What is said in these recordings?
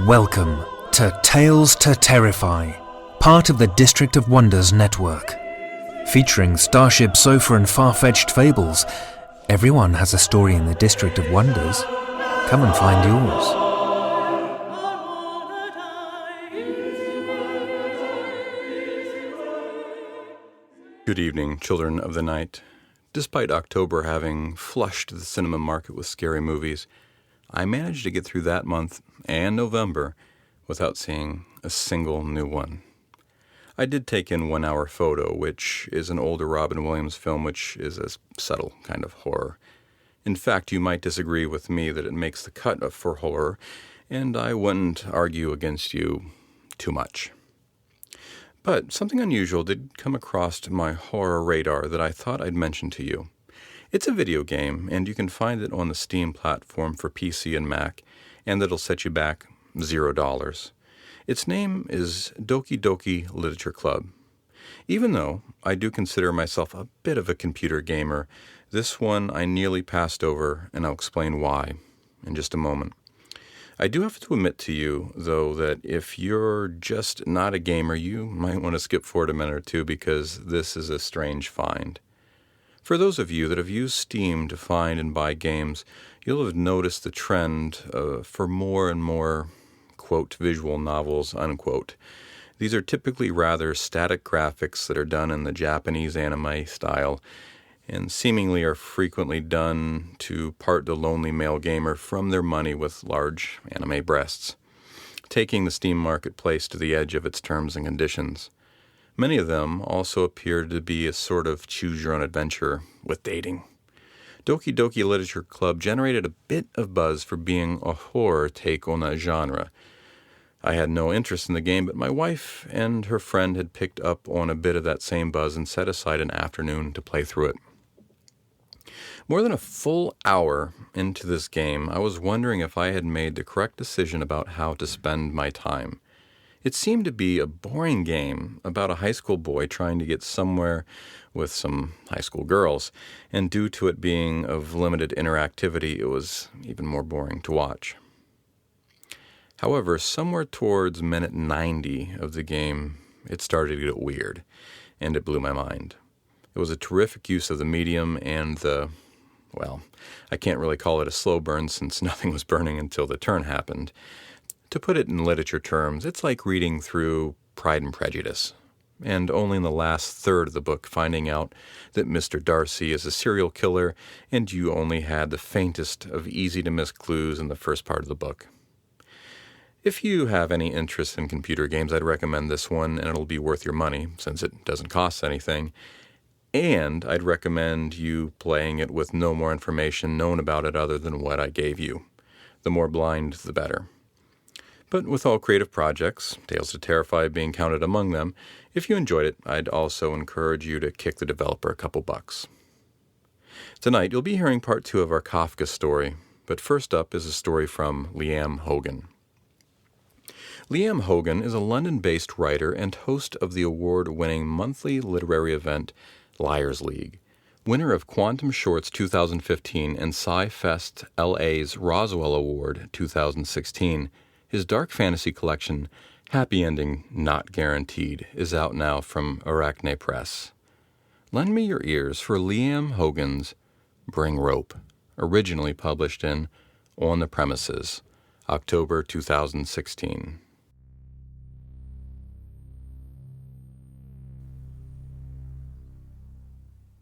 Welcome to Tales to Terrify, part of the District of Wonders network. Featuring Starship Sofa and far-fetched fables, everyone has a story in the District of Wonders. Come and find yours. Good evening, children of the night. Despite October having flushed the cinema market with scary movies, I managed to get through that month and November without seeing a single new one. I did take in 1 Hour Photo, which is an older Robin Williams film which is a subtle kind of horror. In fact, you might disagree with me that it makes the cut for horror, and I wouldn't argue against you too much. But something unusual did come across my horror radar that I thought I'd mention to you. It's a video game, and you can find it on the Steam platform for PC and Mac, and it'll set you back $0. Its name is Doki Doki Literature Club. Even though I do consider myself a bit of a computer gamer, this one I nearly passed over, and I'll explain why in just a moment. I do have to admit to you, though, that if you're just not a gamer, you might want to skip forward a minute or two because this is a strange find. For those of you that have used Steam to find and buy games, you'll have noticed the trend for more and more, quote, visual novels, unquote. These are typically rather static graphics that are done in the Japanese anime style, and seemingly are frequently done to part the lonely male gamer from their money with large anime breasts, taking the Steam marketplace to the edge of its terms and conditions. Many of them also appear to be a sort of choose-your-own-adventure with dating. Doki Doki Literature Club generated a bit of buzz for being a horror take on that genre. I had no interest in the game, but my wife and her friend had picked up on a bit of that same buzz and set aside an afternoon to play through it. More than a full hour into this game, I was wondering if I had made the correct decision about how to spend my time. It seemed to be a boring game about a high school boy trying to get somewhere with some high school girls, and due to it being of limited interactivity, it was even more boring to watch. However, somewhere towards minute 90 of the game, it started to get weird, and it blew my mind. It was a terrific use of the medium and I can't really call it a slow burn since nothing was burning until the turn happened. To put it in literature terms, it's like reading through Pride and Prejudice, and only in the last third of the book finding out that Mr. Darcy is a serial killer, and you only had the faintest of easy-to-miss clues in the first part of the book. If you have any interest in computer games, I'd recommend this one, and it'll be worth your money, since it doesn't cost anything. And I'd recommend you playing it with no more information known about it other than what I gave you. The more blind, the better. But with all creative projects, Tales to Terrify being counted among them, if you enjoyed it, I'd also encourage you to kick the developer a couple bucks. Tonight, you'll be hearing part 2 of our Kafka story, but first up is a story from Liam Hogan. Liam Hogan is a London-based writer and host of the award-winning monthly literary event Liars League, winner of Quantum Shorts 2015 and Sci-Fest LA's Roswell Award 2016. His dark fantasy collection, Happy Ending Not Guaranteed, is out now from Arachne Press. Lend me your ears for Liam Hogan's Bring Rope, originally published in On the Premises, October 2016.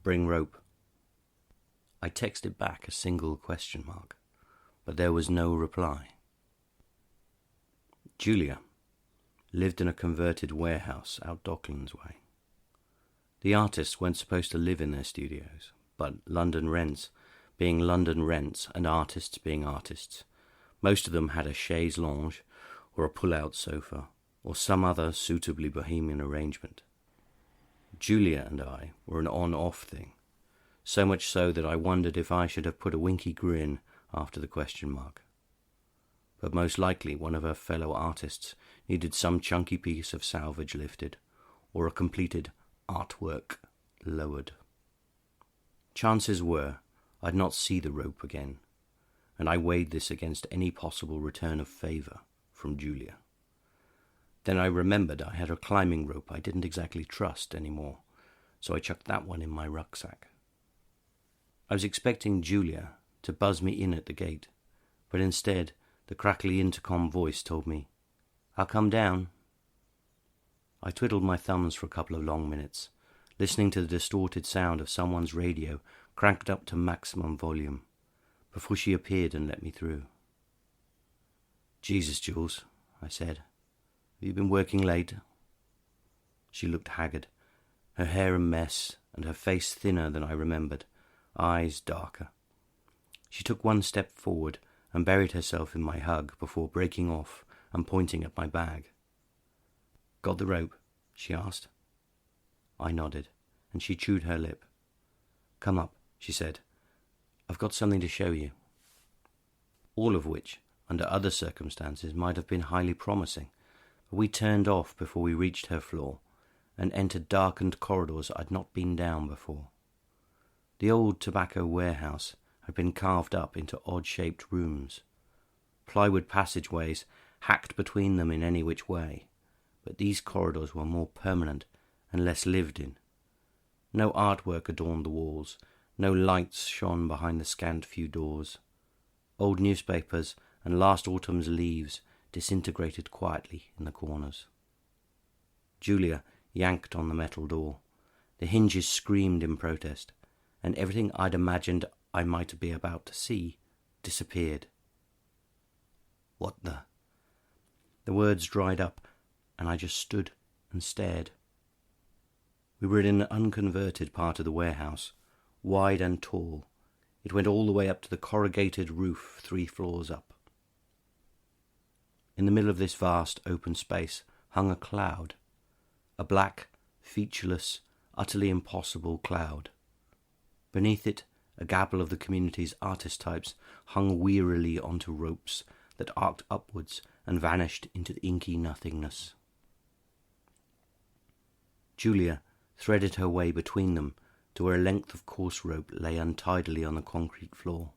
Bring rope. I texted back a single question mark, but there was no reply. Julia lived in a converted warehouse out Docklands way. The artists weren't supposed to live in their studios, but London rents being London rents and artists being artists, most of them had a chaise lounge or a pull-out sofa or some other suitably bohemian arrangement. Julia and I were an on-off thing, so much so that I wondered if I should have put a winky grin after the question mark. But most likely one of her fellow artists needed some chunky piece of salvage lifted, or a completed artwork lowered. Chances were I'd not see the rope again, and I weighed this against any possible return of favour from Julia. Then I remembered I had a climbing rope I didn't exactly trust anymore, so I chucked that one in my rucksack. I was expecting Julia to buzz me in at the gate, but instead the crackly intercom voice told me, "I'll come down." I twiddled my thumbs for a couple of long minutes, listening to the distorted sound of someone's radio cranked up to maximum volume, before she appeared and let me through. "Jesus, Jules," I said. "Have you been working late?" She looked haggard, her hair a mess and her face thinner than I remembered, eyes darker. She took one step forward and buried herself in my hug before breaking off and pointing at my bag. "Got the rope?" she asked. I nodded, and she chewed her lip. "Come up," she said. "I've got something to show you." All of which, under other circumstances, might have been highly promising, but we turned off before we reached her floor and entered darkened corridors I'd not been down before. The old tobacco warehouse had been carved up into odd-shaped rooms, plywood passageways hacked between them in any which way, but these corridors were more permanent and less lived in. No artwork adorned the walls, no lights shone behind the scant few doors. Old newspapers and last autumn's leaves disintegrated quietly in the corners. Julia yanked on the metal door. The hinges screamed in protest, and everything I'd imagined I might be about to see disappeared. "What the—" The words dried up, and I just stood and stared. We were in an unconverted part of the warehouse, wide and tall. It went all the way up to the corrugated roof 3 floors up. In the middle of this vast open space hung a cloud, a black, featureless, utterly impossible cloud. Beneath it, a gabble of the community's artist types hung wearily onto ropes that arced upwards and vanished into inky nothingness. Julia threaded her way between them to where a length of coarse rope lay untidily on the concrete floor.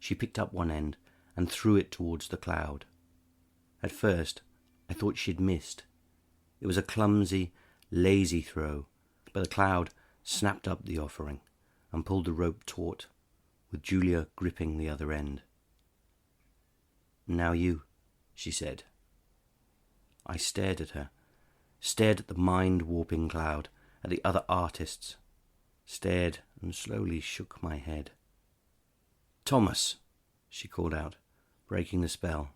She picked up one end and threw it towards the cloud. At first, I thought she'd missed. It was a clumsy, lazy throw, but the cloud snapped up the offering and pulled the rope taut, with Julia gripping the other end. "Now you," she said. I stared at her, stared at the mind-warping cloud, at the other artists, stared and slowly shook my head. "Thomas," she called out, breaking the spell.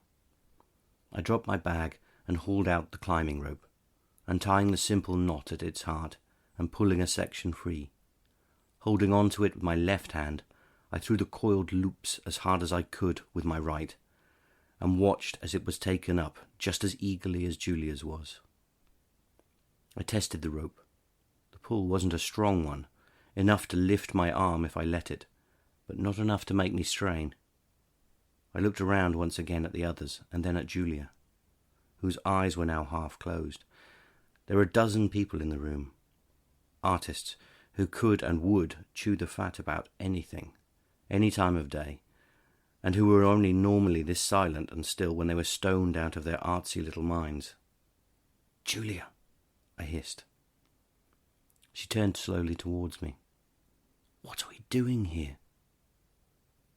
I dropped my bag and hauled out the climbing rope, untying the simple knot at its heart and pulling a section free. Holding on to it with my left hand, I threw the coiled loops as hard as I could with my right, and watched as it was taken up just as eagerly as Julia's was. I tested the rope. The pull wasn't a strong one, enough to lift my arm if I let it, but not enough to make me strain. I looked around once again at the others, and then at Julia, whose eyes were now half closed. There were a dozen people in the room, artists who could and would chew the fat about anything, any time of day, and who were only normally this silent and still when they were stoned out of their artsy little minds. "Julia," I hissed. She turned slowly towards me. "What are we doing here?"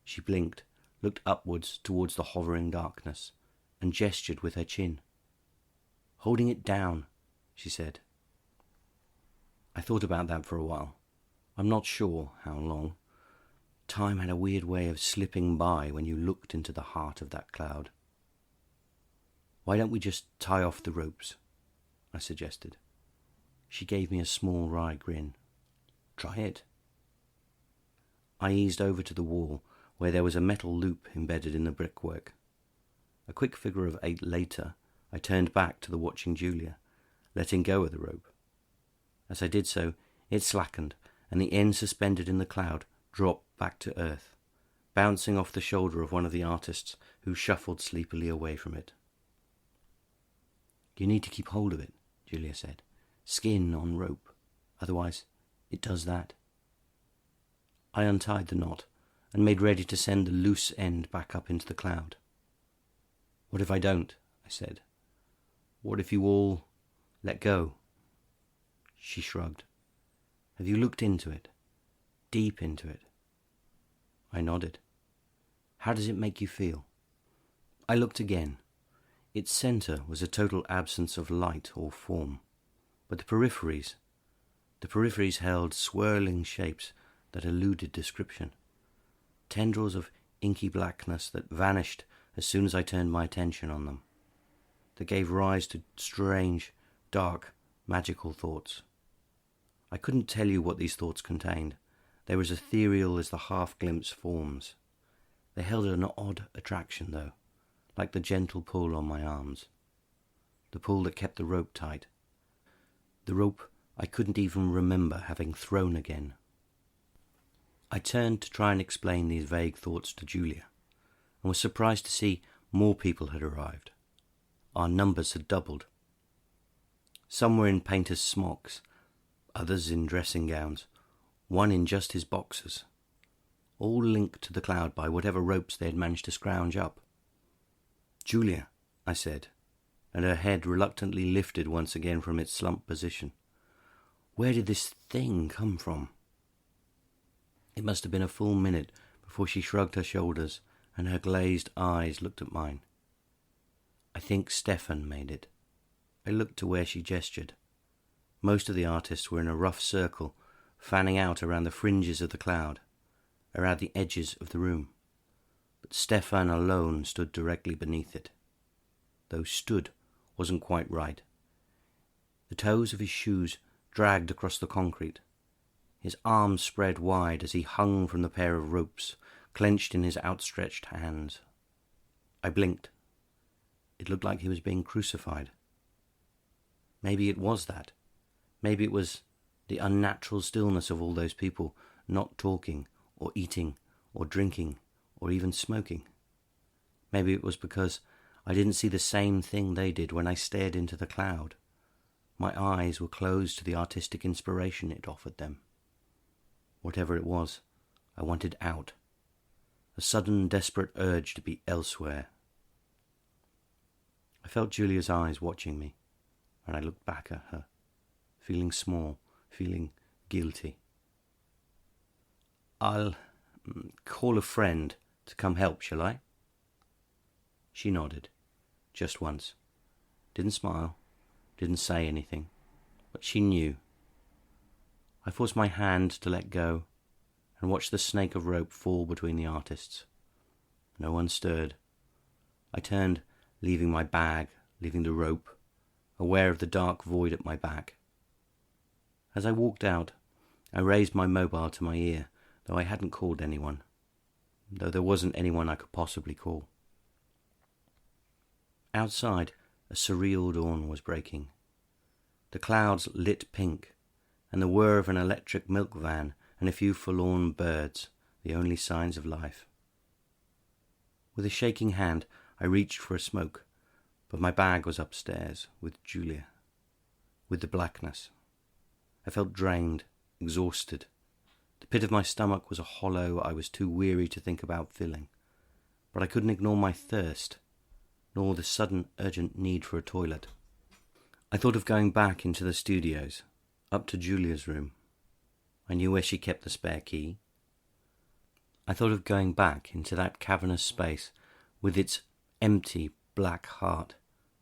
She blinked, looked upwards towards the hovering darkness, and gestured with her chin. "Holding it down," she said. I thought about that for a while. I'm not sure how long. Time had a weird way of slipping by when you looked into the heart of that cloud. "Why don't we just tie off the ropes?" I suggested. She gave me a small wry grin. "Try it." I eased over to the wall where there was a metal loop embedded in the brickwork. A quick figure of 8 later, I turned back to the watching Julia, letting go of the rope. As I did so, it slackened, and the end suspended in the cloud dropped back to earth, bouncing off the shoulder of one of the artists who shuffled sleepily away from it. "You need to keep hold of it," Julia said. "Skin on rope. Otherwise, it does that." I untied the knot and made ready to send the loose end back up into the cloud. "What if I don't?" said. What if you all let go? She shrugged. Have you looked into it? Deep into it? I nodded. How does it make you feel? I looked again. Its centre was a total absence of light or form, but the peripheries held swirling shapes that eluded description, tendrils of inky blackness that vanished as soon as I turned my attention on them, that gave rise to strange, dark, magical thoughts. I couldn't tell you what these thoughts contained. They were as ethereal as the half-glimpsed forms. They held an odd attraction, though, like the gentle pull on my arms, the pull that kept the rope tight, the rope I couldn't even remember having thrown again. I turned to try and explain these vague thoughts to Julia, and was surprised to see more people had arrived. Our numbers had doubled. Some were in painters' smocks, others in dressing gowns, one in just his boxers, all linked to the cloud by whatever ropes they had managed to scrounge up. Julia, I said, and her head reluctantly lifted once again from its slumped position. Where did this thing come from? It must have been a full minute before she shrugged her shoulders and her glazed eyes looked at mine. I think Stefan made it. I looked to where she gestured. Most of the artists were in a rough circle, fanning out around the fringes of the cloud, around the edges of the room. But Stefan alone stood directly beneath it. Though stood wasn't quite right. The toes of his shoes dragged across the concrete. His arms spread wide as he hung from the pair of ropes, clenched in his outstretched hands. I blinked. It looked like he was being crucified. Maybe it was that. Maybe it was the unnatural stillness of all those people not talking or eating or drinking or even smoking. Maybe it was because I didn't see the same thing they did when I stared into the cloud. My eyes were closed to the artistic inspiration it offered them. Whatever it was, I wanted out. A sudden, desperate urge to be elsewhere. I felt Julia's eyes watching me, and I looked back at her, feeling small, feeling guilty. I'll call a friend to come help, shall I? She nodded, just once. Didn't smile, didn't say anything, but she knew. I forced my hand to let go and watched the snake of rope fall between the artists. No one stirred. I turned, leaving my bag, leaving the rope, aware of the dark void at my back. As I walked out, I raised my mobile to my ear, though I hadn't called anyone, though there wasn't anyone I could possibly call. Outside, a surreal dawn was breaking. The clouds lit pink, and the whir of an electric milk van and a few forlorn birds, the only signs of life. With a shaking hand, I reached for a smoke, but my bag was upstairs with Julia, with the blackness. I felt drained, exhausted. The pit of my stomach was a hollow I was too weary to think about filling, but I couldn't ignore my thirst, nor the sudden urgent need for a toilet. I thought of going back into the studios, up to Julia's room. I knew where she kept the spare key. I thought of going back into that cavernous space with its empty black heart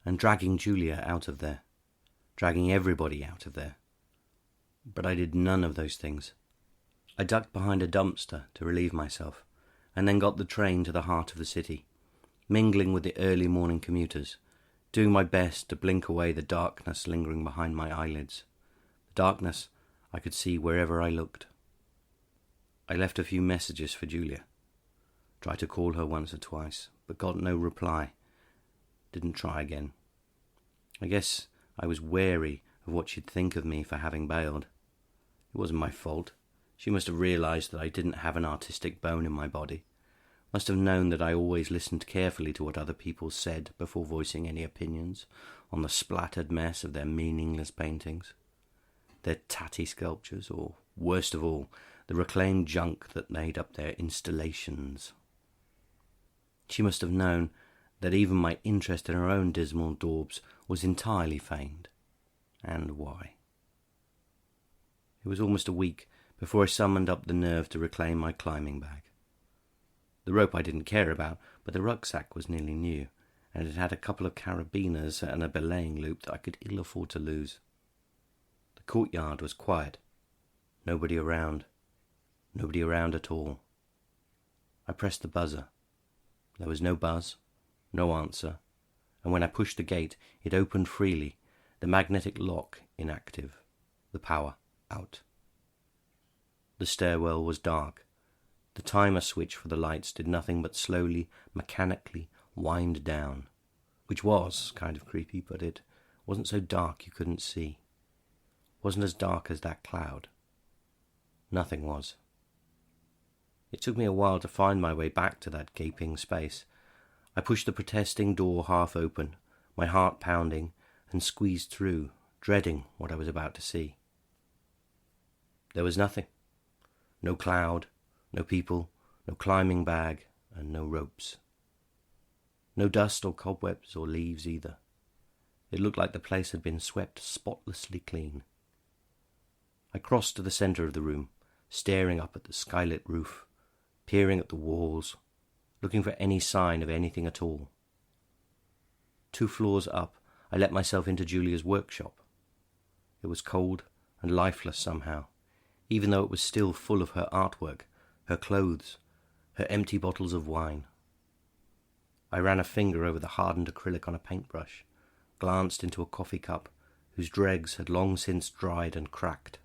and dragging Julia out of there, dragging everybody out of there. But I did none of those things. I ducked behind a dumpster to relieve myself, and then got the train to the heart of the city, mingling with the early morning commuters, doing my best to blink away the darkness lingering behind my eyelids, the darkness I could see wherever I looked. I left a few messages for Julia, tried to call her once or twice, but got no reply. Didn't try again. I guess I was wary of what she'd think of me for having bailed. It wasn't my fault. She must have realised that I didn't have an artistic bone in my body, must have known that I always listened carefully to what other people said before voicing any opinions on the splattered mess of their meaningless paintings, their tatty sculptures, or, worst of all, the reclaimed junk that made up their installations. She must have known that even my interest in her own dismal daubs was entirely feigned. And why? It was almost a week before I summoned up the nerve to reclaim my climbing bag. The rope I didn't care about, but the rucksack was nearly new, and it had a couple of carabiners and a belaying loop that I could ill afford to lose. The courtyard was quiet. Nobody around. Nobody around at all. I pressed the buzzer. There was no buzz, no answer, and when I pushed the gate, it opened freely, the magnetic lock inactive, the power out. The stairwell was dark. The timer switch for the lights did nothing but slowly, mechanically wind down, which was kind of creepy, but it wasn't so dark you couldn't see. Wasn't as dark as that cloud. Nothing was. It took me a while to find my way back to that gaping space. I pushed the protesting door half open, my heart pounding, and squeezed through, dreading what I was about to see. There was nothing. No cloud, no people, no climbing bag, and no ropes. No dust or cobwebs or leaves either. It looked like the place had been swept spotlessly clean. I crossed to the centre of the room, staring up at the skylit roof, peering at the walls, looking for any sign of anything at all. 2 floors up, I let myself into Julia's workshop. It was cold and lifeless somehow, even though it was still full of her artwork, her clothes, her empty bottles of wine. I ran a finger over the hardened acrylic on a paintbrush, glanced into a coffee cup whose dregs had long since dried and cracked.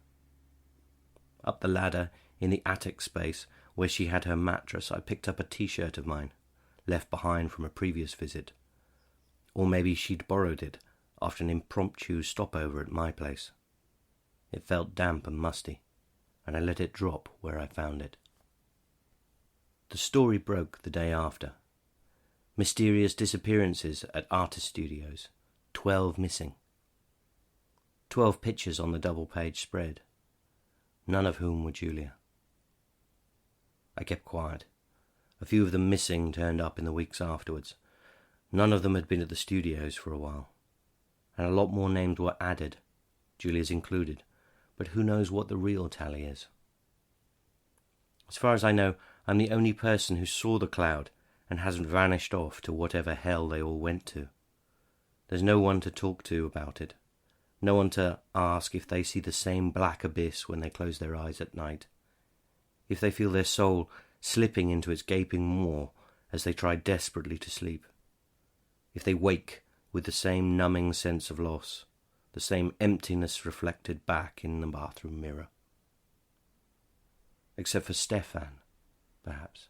Up the ladder, in the attic space where she had her mattress, I picked up a T-shirt of mine, left behind from a previous visit. Or maybe she'd borrowed it after an impromptu stopover at my place. It felt damp and musty, and I let it drop where I found it. The story broke the day after. Mysterious disappearances at artist studios. 12 missing. 12 pictures on the double-page spread. None of whom were Julia. I kept quiet. A few of them missing turned up in the weeks afterwards. None of them had been at the studios for a while. And a lot more names were added, Julia's included, but who knows what the real tally is. As far as I know, I'm the only person who saw the cloud and hasn't vanished off to whatever hell they all went to. There's no one to talk to about it. No one to ask if they see the same black abyss when they close their eyes at night. If they feel their soul slipping into its gaping maw as they try desperately to sleep. If they wake with the same numbing sense of loss, the same emptiness reflected back in the bathroom mirror. Except for Stefan, perhaps.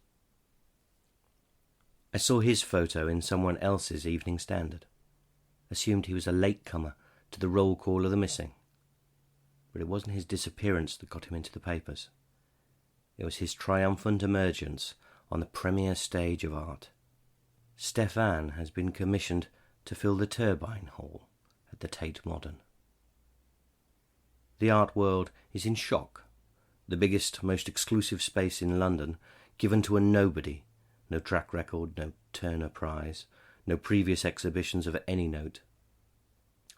I saw his photo in someone else's Evening Standard. Assumed he was a latecomer to the roll call of the missing. But it wasn't his disappearance that got him into the papers. It was his triumphant emergence on the premier stage of art. Stefan has been commissioned to fill the turbine hall at the Tate Modern. The art world is in shock. The biggest, most exclusive space in London given to a nobody. No track record, no Turner Prize, no previous exhibitions of any note.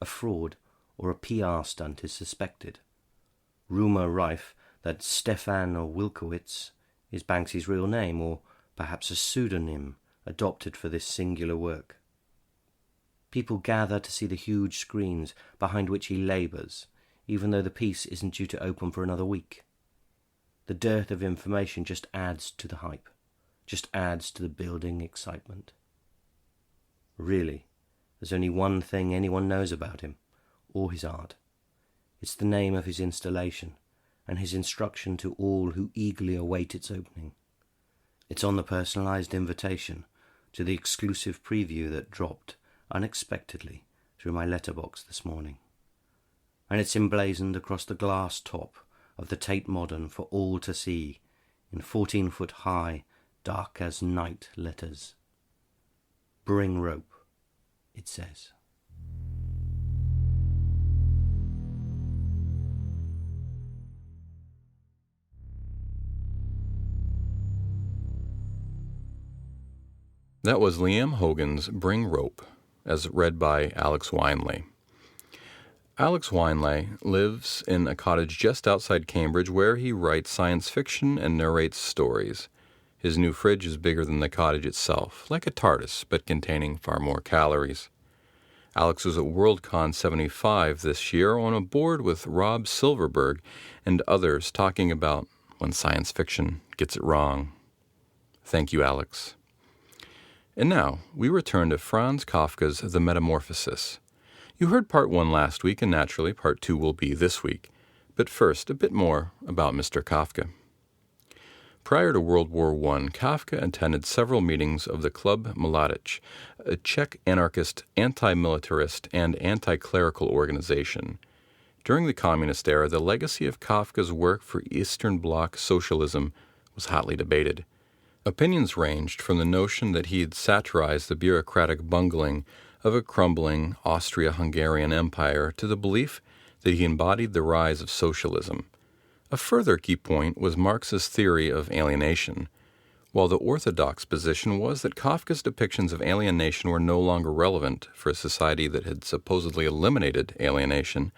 A fraud or a PR stunt is suspected. Rumour rife that Stefan or Wilkowitz is Banksy's real name, or perhaps a pseudonym adopted for this singular work. People gather to see the huge screens behind which he labours, even though the piece isn't due to open for another week. The dearth of information just adds to the hype, just adds to the building excitement. Really, there's only one thing anyone knows about him, or his art. It's the name of his installation, and his instruction to all who eagerly await its opening. It's on the personalised invitation to the exclusive preview that dropped unexpectedly through my letterbox this morning. And it's emblazoned across the glass top of the Tate Modern for all to see in 14-foot high, dark as night letters. Bring rope, it says. That was Liam Hogan's Bring Rope, as read by Alex Wineley. Alex Wineley lives in a cottage just outside Cambridge where he writes science fiction and narrates stories. His new fridge is bigger than the cottage itself, like a TARDIS, but containing far more calories. Alex was at Worldcon 75 this year on a board with Rob Silverberg and others talking about when science fiction gets it wrong. Thank you, Alex. And now, we return to Franz Kafka's The Metamorphosis. You heard part 1 last week, and naturally, part 2 will be this week. But first, a bit more about Mr. Kafka. Prior to World War I, Kafka attended several meetings of the Klub Mladic, a Czech anarchist, anti-militarist, and anti-clerical organization. During the communist era, the legacy of Kafka's work for Eastern Bloc socialism was hotly debated. Opinions ranged from the notion that he had satirized the bureaucratic bungling of a crumbling Austria-Hungarian empire to the belief that he embodied the rise of socialism. A further key point was Marx's theory of alienation, while the orthodox position was that Kafka's depictions of alienation were no longer relevant for a society that had supposedly eliminated alienation.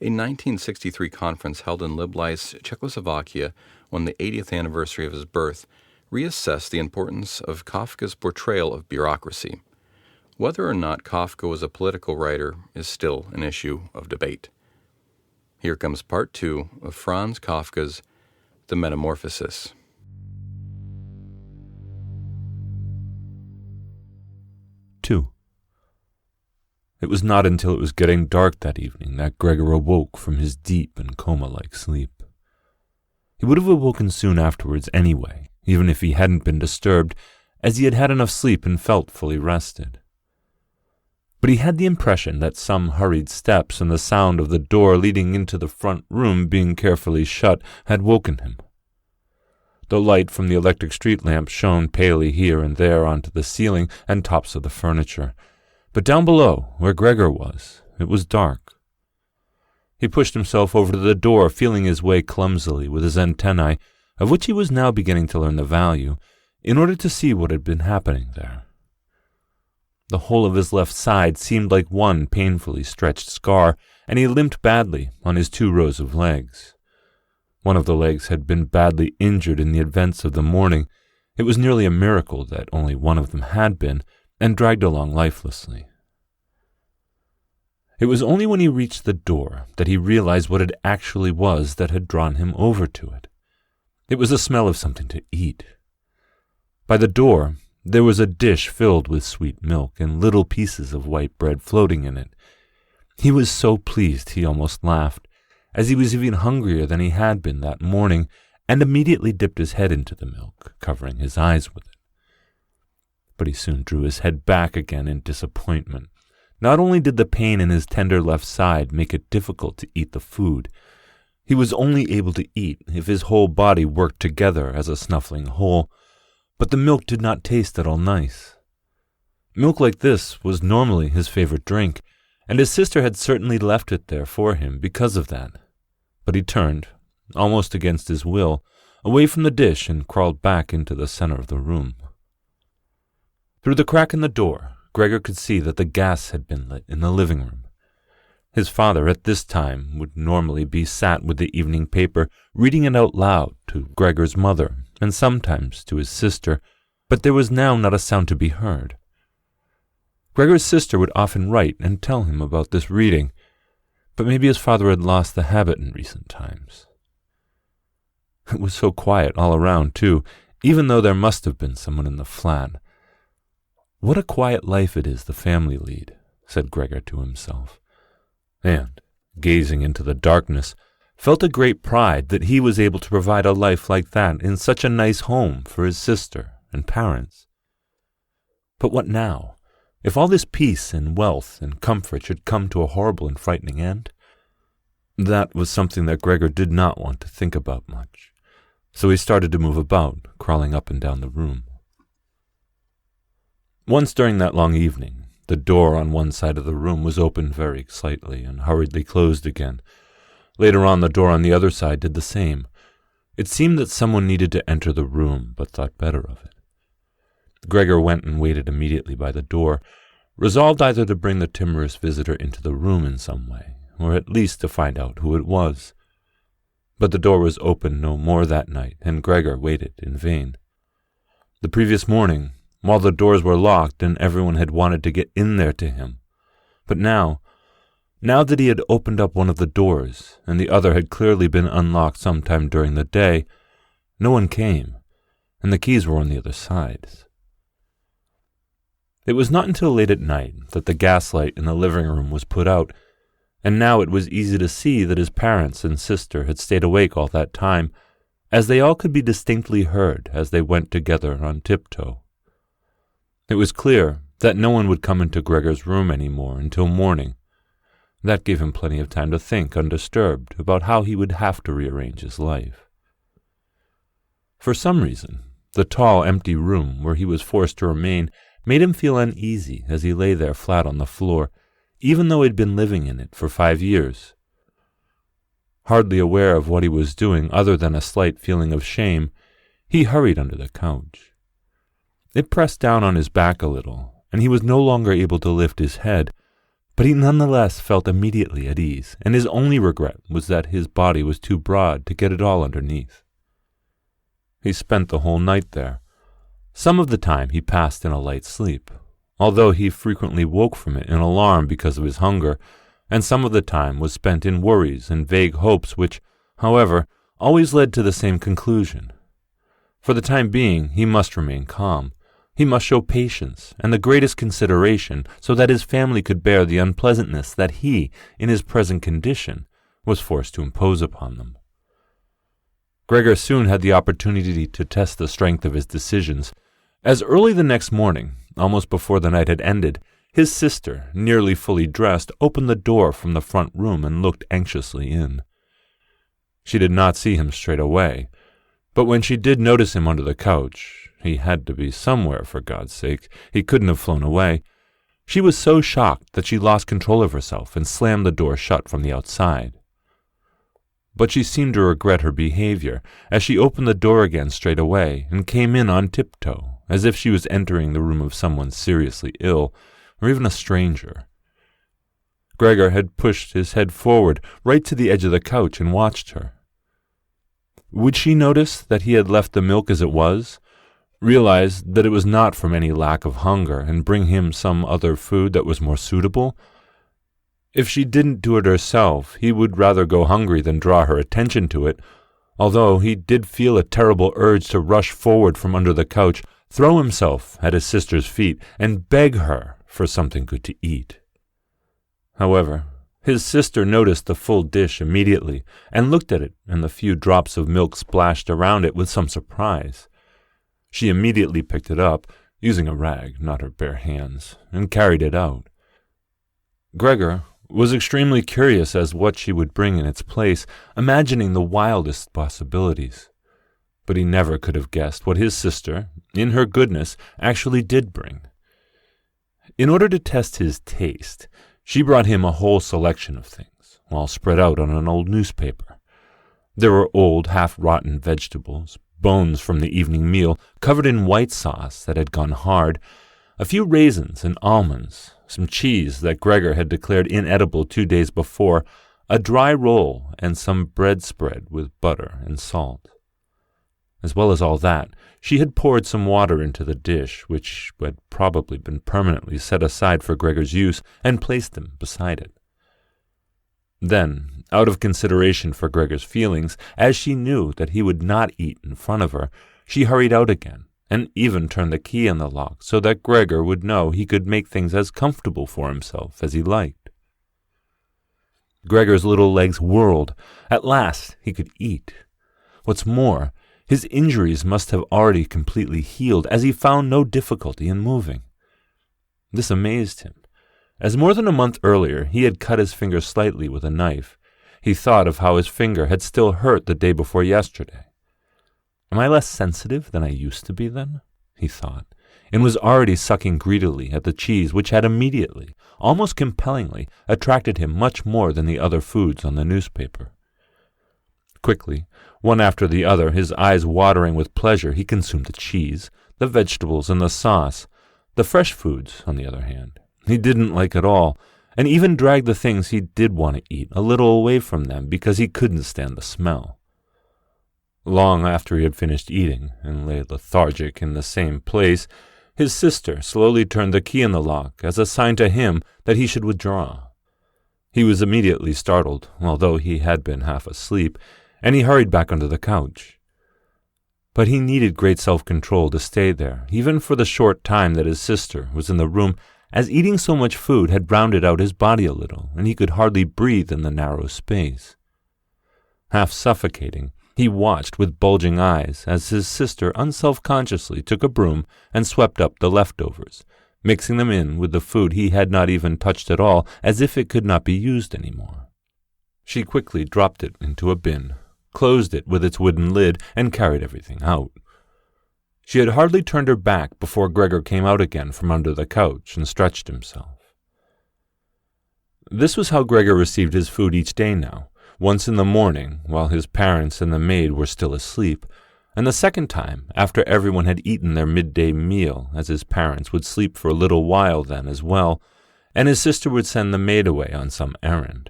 A 1963 conference held in Liblice, Czechoslovakia, on the 80th anniversary of his birth, reassessed the importance of Kafka's portrayal of bureaucracy. Whether or not Kafka was a political writer is still an issue of debate. Here comes part 2 of Franz Kafka's The Metamorphosis. Two. It was not until it was getting dark that evening that Gregor awoke from his deep and coma-like sleep. He would have awoken soon afterwards anyway, even if he hadn't been disturbed, as he had had enough sleep and felt fully rested. But he had the impression that some hurried steps and the sound of the door leading into the front room being carefully shut had woken him. The light from the electric street lamp shone palely here and there onto the ceiling and tops of the furniture, but down below, where Gregor was, it was dark. He pushed himself over to the door, feeling his way clumsily with his antennae, of which he was now beginning to learn the value, in order to see what had been happening there. The whole of his left side seemed like one painfully stretched scar, and he limped badly on his 2 rows of legs. One of the legs had been badly injured in the events of the morning. It was nearly a miracle that only one of them had been, and dragged along lifelessly. It was only when he reached the door that he realized what it actually was that had drawn him over to it. It was the smell of something to eat. By the door, there was a dish filled with sweet milk and little pieces of white bread floating in it. He was so pleased he almost laughed, as he was even hungrier than he had been that morning, and immediately dipped his head into the milk, covering his eyes with it. But he soon drew his head back again in disappointment. Not only did the pain in his tender left side make it difficult to eat the food, he was only able to eat if his whole body worked together as a snuffling whole, but the milk did not taste at all nice. Milk like this was normally his favorite drink, and his sister had certainly left it there for him because of that. But he turned, almost against his will, away from the dish and crawled back into the center of the room. Through the crack in the door, Gregor could see that the gas had been lit in the living room. His father at this time would normally be sat with the evening paper, reading it out loud to Gregor's mother and sometimes to his sister, but there was now not a sound to be heard. Gregor's sister would often write and tell him about this reading, but maybe his father had lost the habit in recent times. It was so quiet all around, too, even though there must have been someone in the flat. What a quiet life it is the family lead, said Gregor to himself, and, gazing into the darkness, felt a great pride that he was able to provide a life like that in such a nice home for his sister and parents. But what now, if all this peace and wealth and comfort should come to a horrible and frightening end? That was something that Gregor did not want to think about much, so he started to move about, crawling up and down the room. Once during that long evening, the door on one side of the room was opened very slightly and hurriedly closed again. Later on, the door on the other side did the same. It seemed that someone needed to enter the room, but thought better of it. Gregor went and waited immediately by the door, resolved either to bring the timorous visitor into the room in some way, or at least to find out who it was. But the door was opened no more that night, and Gregor waited in vain. The previous morning, while the doors were locked and everyone had wanted to get in there to him. But now that he had opened up one of the doors, and the other had clearly been unlocked sometime during the day, no one came, and the keys were on the other sides. It was not until late at night that the gaslight in the living room was put out, and now it was easy to see that his parents and sister had stayed awake all that time, as they all could be distinctly heard as they went together on tiptoe. It was clear that no one would come into Gregor's room any more until morning. That gave him plenty of time to think undisturbed about how he would have to rearrange his life. For some reason, the tall, empty room where he was forced to remain made him feel uneasy as he lay there flat on the floor, even though he had been living in it for 5 years. Hardly aware of what he was doing other than a slight feeling of shame, he hurried under the couch. It pressed down on his back a little, and he was no longer able to lift his head, but he nonetheless felt immediately at ease, and his only regret was that his body was too broad to get it all underneath. He spent the whole night there. Some of the time he passed in a light sleep, although he frequently woke from it in alarm because of his hunger, and some of the time was spent in worries and vague hopes which, however, always led to the same conclusion. For the time being he must remain calm. He must show patience and the greatest consideration so that his family could bear the unpleasantness that he, in his present condition, was forced to impose upon them. Gregor soon had the opportunity to test the strength of his decisions. As early the next morning, almost before the night had ended, his sister, nearly fully dressed, opened the door from the front room and looked anxiously in. She did not see him straight away, but when she did notice him under the couch, he had to be somewhere, for God's sake. He couldn't have flown away. She was so shocked that she lost control of herself and slammed the door shut from the outside. But she seemed to regret her behavior, as she opened the door again straight away and came in on tiptoe, as if she was entering the room of someone seriously ill, or even a stranger. Gregor had pushed his head forward right to the edge of the couch and watched her. Would she notice that he had left the milk as it was, realize that it was not from any lack of hunger, and bring him some other food that was more suitable? If she didn't do it herself, he would rather go hungry than draw her attention to it, although he did feel a terrible urge to rush forward from under the couch, throw himself at his sister's feet, and beg her for something good to eat. However, his sister noticed the full dish immediately, and looked at it and the few drops of milk splashed around it with some surprise. She immediately picked it up, using a rag, not her bare hands, and carried it out. Gregor was extremely curious as what she would bring in its place, imagining the wildest possibilities. But he never could have guessed what his sister, in her goodness, actually did bring. In order to test his taste, she brought him a whole selection of things, all spread out on an old newspaper. There were old, half-rotten vegetables, bones from the evening meal, covered in white sauce that had gone hard, a few raisins and almonds, some cheese that Gregor had declared inedible 2 days before, a dry roll, and some bread spread with butter and salt. As well as all that, she had poured some water into the dish, which had probably been permanently set aside for Gregor's use, and placed them beside it. Then, out of consideration for Gregor's feelings, as she knew that he would not eat in front of her, she hurried out again, and even turned the key in the lock so that Gregor would know he could make things as comfortable for himself as he liked. Gregor's little legs whirled. At last he could eat. What's more, his injuries must have already completely healed, as he found no difficulty in moving. This amazed him, as more than a month earlier he had cut his finger slightly with a knife. He thought of how his finger had still hurt the day before yesterday. Am I less sensitive than I used to be then? He thought, and was already sucking greedily at the cheese which had immediately, almost compellingly, attracted him much more than the other foods on the newspaper. Quickly, one after the other, his eyes watering with pleasure, he consumed the cheese, the vegetables and the sauce. The fresh foods, on the other hand, he didn't like at all, and even dragged the things he did want to eat a little away from them because he couldn't stand the smell. Long after he had finished eating and lay lethargic in the same place, his sister slowly turned the key in the lock as a sign to him that he should withdraw. He was immediately startled, although he had been half asleep, and he hurried back under the couch. But he needed great self-control to stay there, even for the short time that his sister was in the room, as eating so much food had rounded out his body a little, and he could hardly breathe in the narrow space. Half suffocating, he watched with bulging eyes as his sister unselfconsciously took a broom and swept up the leftovers, mixing them in with the food he had not even touched at all, as if it could not be used any more. She quickly dropped it into a bin, closed it with its wooden lid, and carried everything out. She had hardly turned her back before Gregor came out again from under the couch and stretched himself. This was how Gregor received his food each day now, once in the morning while his parents and the maid were still asleep, and the second time after everyone had eaten their midday meal, as his parents would sleep for a little while then as well, and his sister would send the maid away on some errand.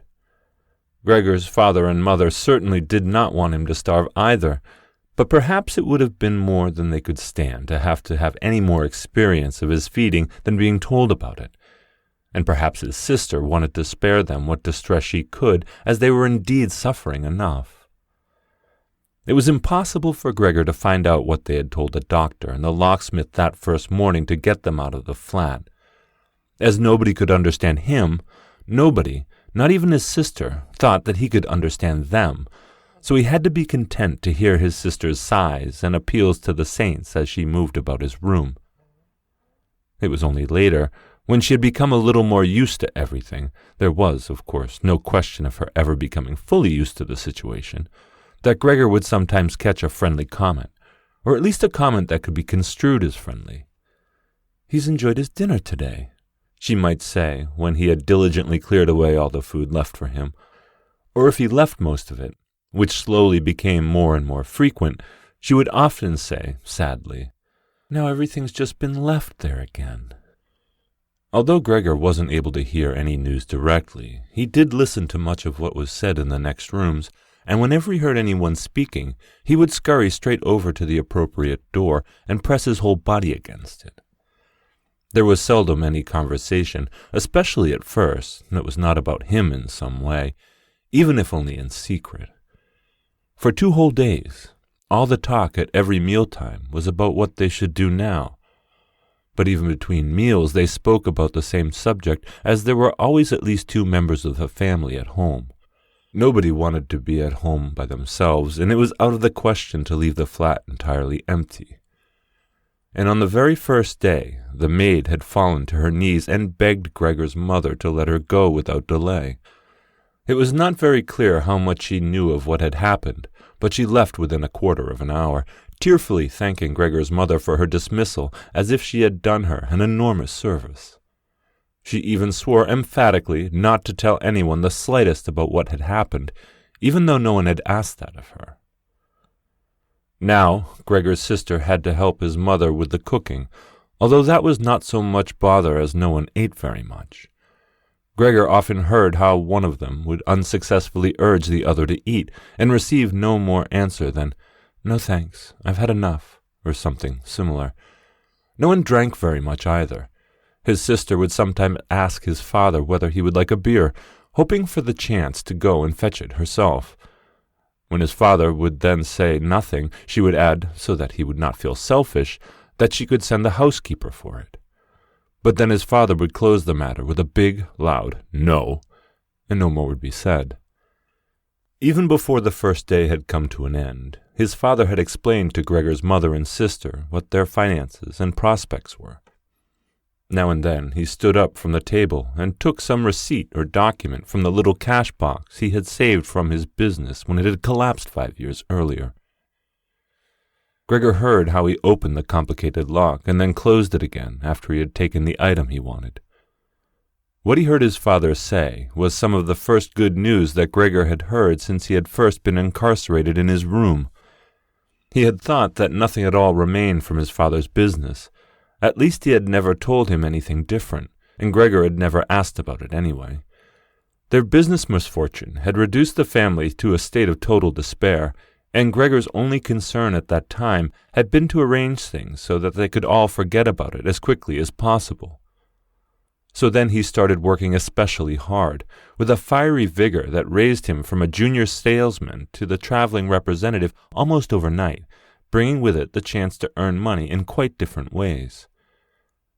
Gregor's father and mother certainly did not want him to starve either, but perhaps it would have been more than they could stand to have any more experience of his feeding than being told about it. And perhaps his sister wanted to spare them what distress she could, as they were indeed suffering enough. It was impossible for Gregor to find out what they had told the doctor and the locksmith that first morning to get them out of the flat. As nobody could understand him, nobody, not even his sister, thought that he could understand them, so he had to be content to hear his sister's sighs and appeals to the saints as she moved about his room. It was only later, when she had become a little more used to everything, there was, of course, no question of her ever becoming fully used to the situation, that Gregor would sometimes catch a friendly comment, or at least a comment that could be construed as friendly. "He's enjoyed his dinner today," she might say, when he had diligently cleared away all the food left for him. Or if he left most of it, which slowly became more and more frequent, she would often say, sadly, "Now everything's just been left there again." Although Gregor wasn't able to hear any news directly, he did listen to much of what was said in the next rooms, and whenever he heard anyone speaking, he would scurry straight over to the appropriate door and press his whole body against it. There was seldom any conversation, especially at first, that was not about him in some way, even if only in secret. For 2 whole days, all the talk at every mealtime was about what they should do now. But even between meals they spoke about the same subject, as there were always at least 2 members of the family at home. Nobody wanted to be at home by themselves, and it was out of the question to leave the flat entirely empty. And on the very first day, the maid had fallen to her knees and begged Gregor's mother to let her go without delay. It was not very clear how much she knew of what had happened, but she left within a quarter of an hour, tearfully thanking Gregor's mother for her dismissal as if she had done her an enormous service. She even swore emphatically not to tell anyone the slightest about what had happened, even though no one had asked that of her. Now, Gregor's sister had to help his mother with the cooking, although that was not so much bother as no one ate very much. Gregor often heard how one of them would unsuccessfully urge the other to eat, and receive no more answer than, "No thanks, I've had enough," or something similar. No one drank very much either. His sister would sometimes ask his father whether he would like a beer, hoping for the chance to go and fetch it herself. When his father would then say nothing, she would add, so that he would not feel selfish, that she could send the housekeeper for it. But then his father would close the matter with a big, loud "no," and no more would be said. Even before the first day had come to an end, his father had explained to Gregor's mother and sister what their finances and prospects were. Now and then he stood up from the table and took some receipt or document from the little cash box he had saved from his business when it had collapsed 5 years earlier. Gregor heard how he opened the complicated lock and then closed it again after he had taken the item he wanted. What he heard his father say was some of the first good news that Gregor had heard since he had first been incarcerated in his room. He had thought that nothing at all remained from his father's business. At least he had never told him anything different, and Gregor had never asked about it anyway. Their business misfortune had reduced the family to a state of total despair, and Gregor's only concern at that time had been to arrange things so that they could all forget about it as quickly as possible. So then he started working especially hard, with a fiery vigor that raised him from a junior salesman to the traveling representative almost overnight, bringing with it the chance to earn money in quite different ways.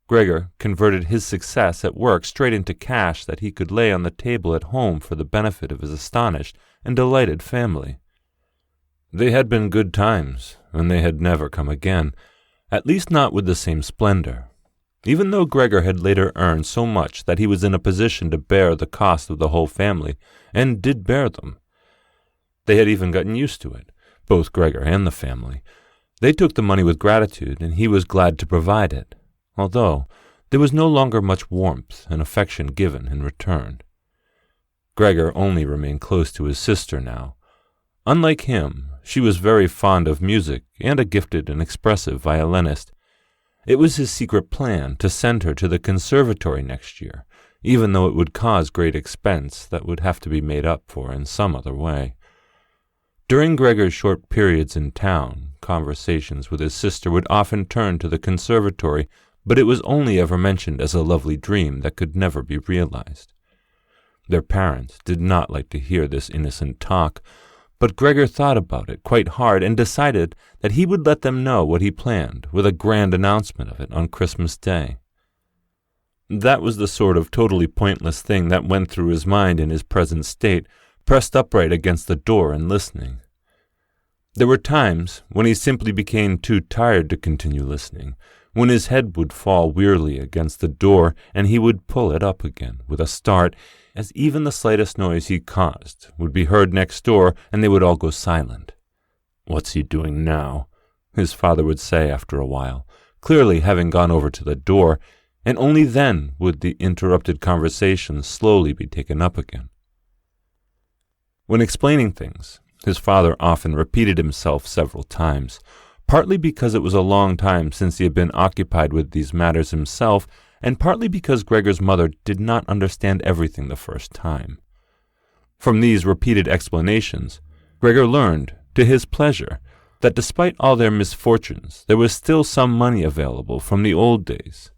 Gregor converted his success at work straight into cash that he could lay on the table at home for the benefit of his astonished and delighted family. They had been good times, and they had never come again, at least not with the same splendor, even though Gregor had later earned so much that he was in a position to bear the cost of the whole family, and did bear them. They had even gotten used to it, both Gregor and the family. They took the money with gratitude, and he was glad to provide it, although there was no longer much warmth and affection given in return. Gregor only remained close to his sister now. Unlike him, she was very fond of music and a gifted and expressive violinist. It was his secret plan to send her to the conservatory next year, even though it would cause great expense that would have to be made up for in some other way. During Gregor's short periods in town, conversations with his sister would often turn to the conservatory, but it was only ever mentioned as a lovely dream that could never be realized. Their parents did not like to hear this innocent talk, but Gregor thought about it quite hard and decided that he would let them know what he planned with a grand announcement of it on Christmas Day. That was the sort of totally pointless thing that went through his mind in his present state, pressed upright against the door and listening. There were times when he simply became too tired to continue listening, when his head would fall wearily against the door and he would pull it up again with a start, as even the slightest noise he caused would be heard next door and they would all go silent. "What's he doing now?" his father would say after a while, clearly having gone over to the door, and only then would the interrupted conversation slowly be taken up again. When explaining things, his father often repeated himself several times, partly because it was a long time since he had been occupied with these matters himself, and partly because Gregor's mother did not understand everything the first time. From these repeated explanations, Gregor learned, to his pleasure, that despite all their misfortunes, there was still some money available from the old days.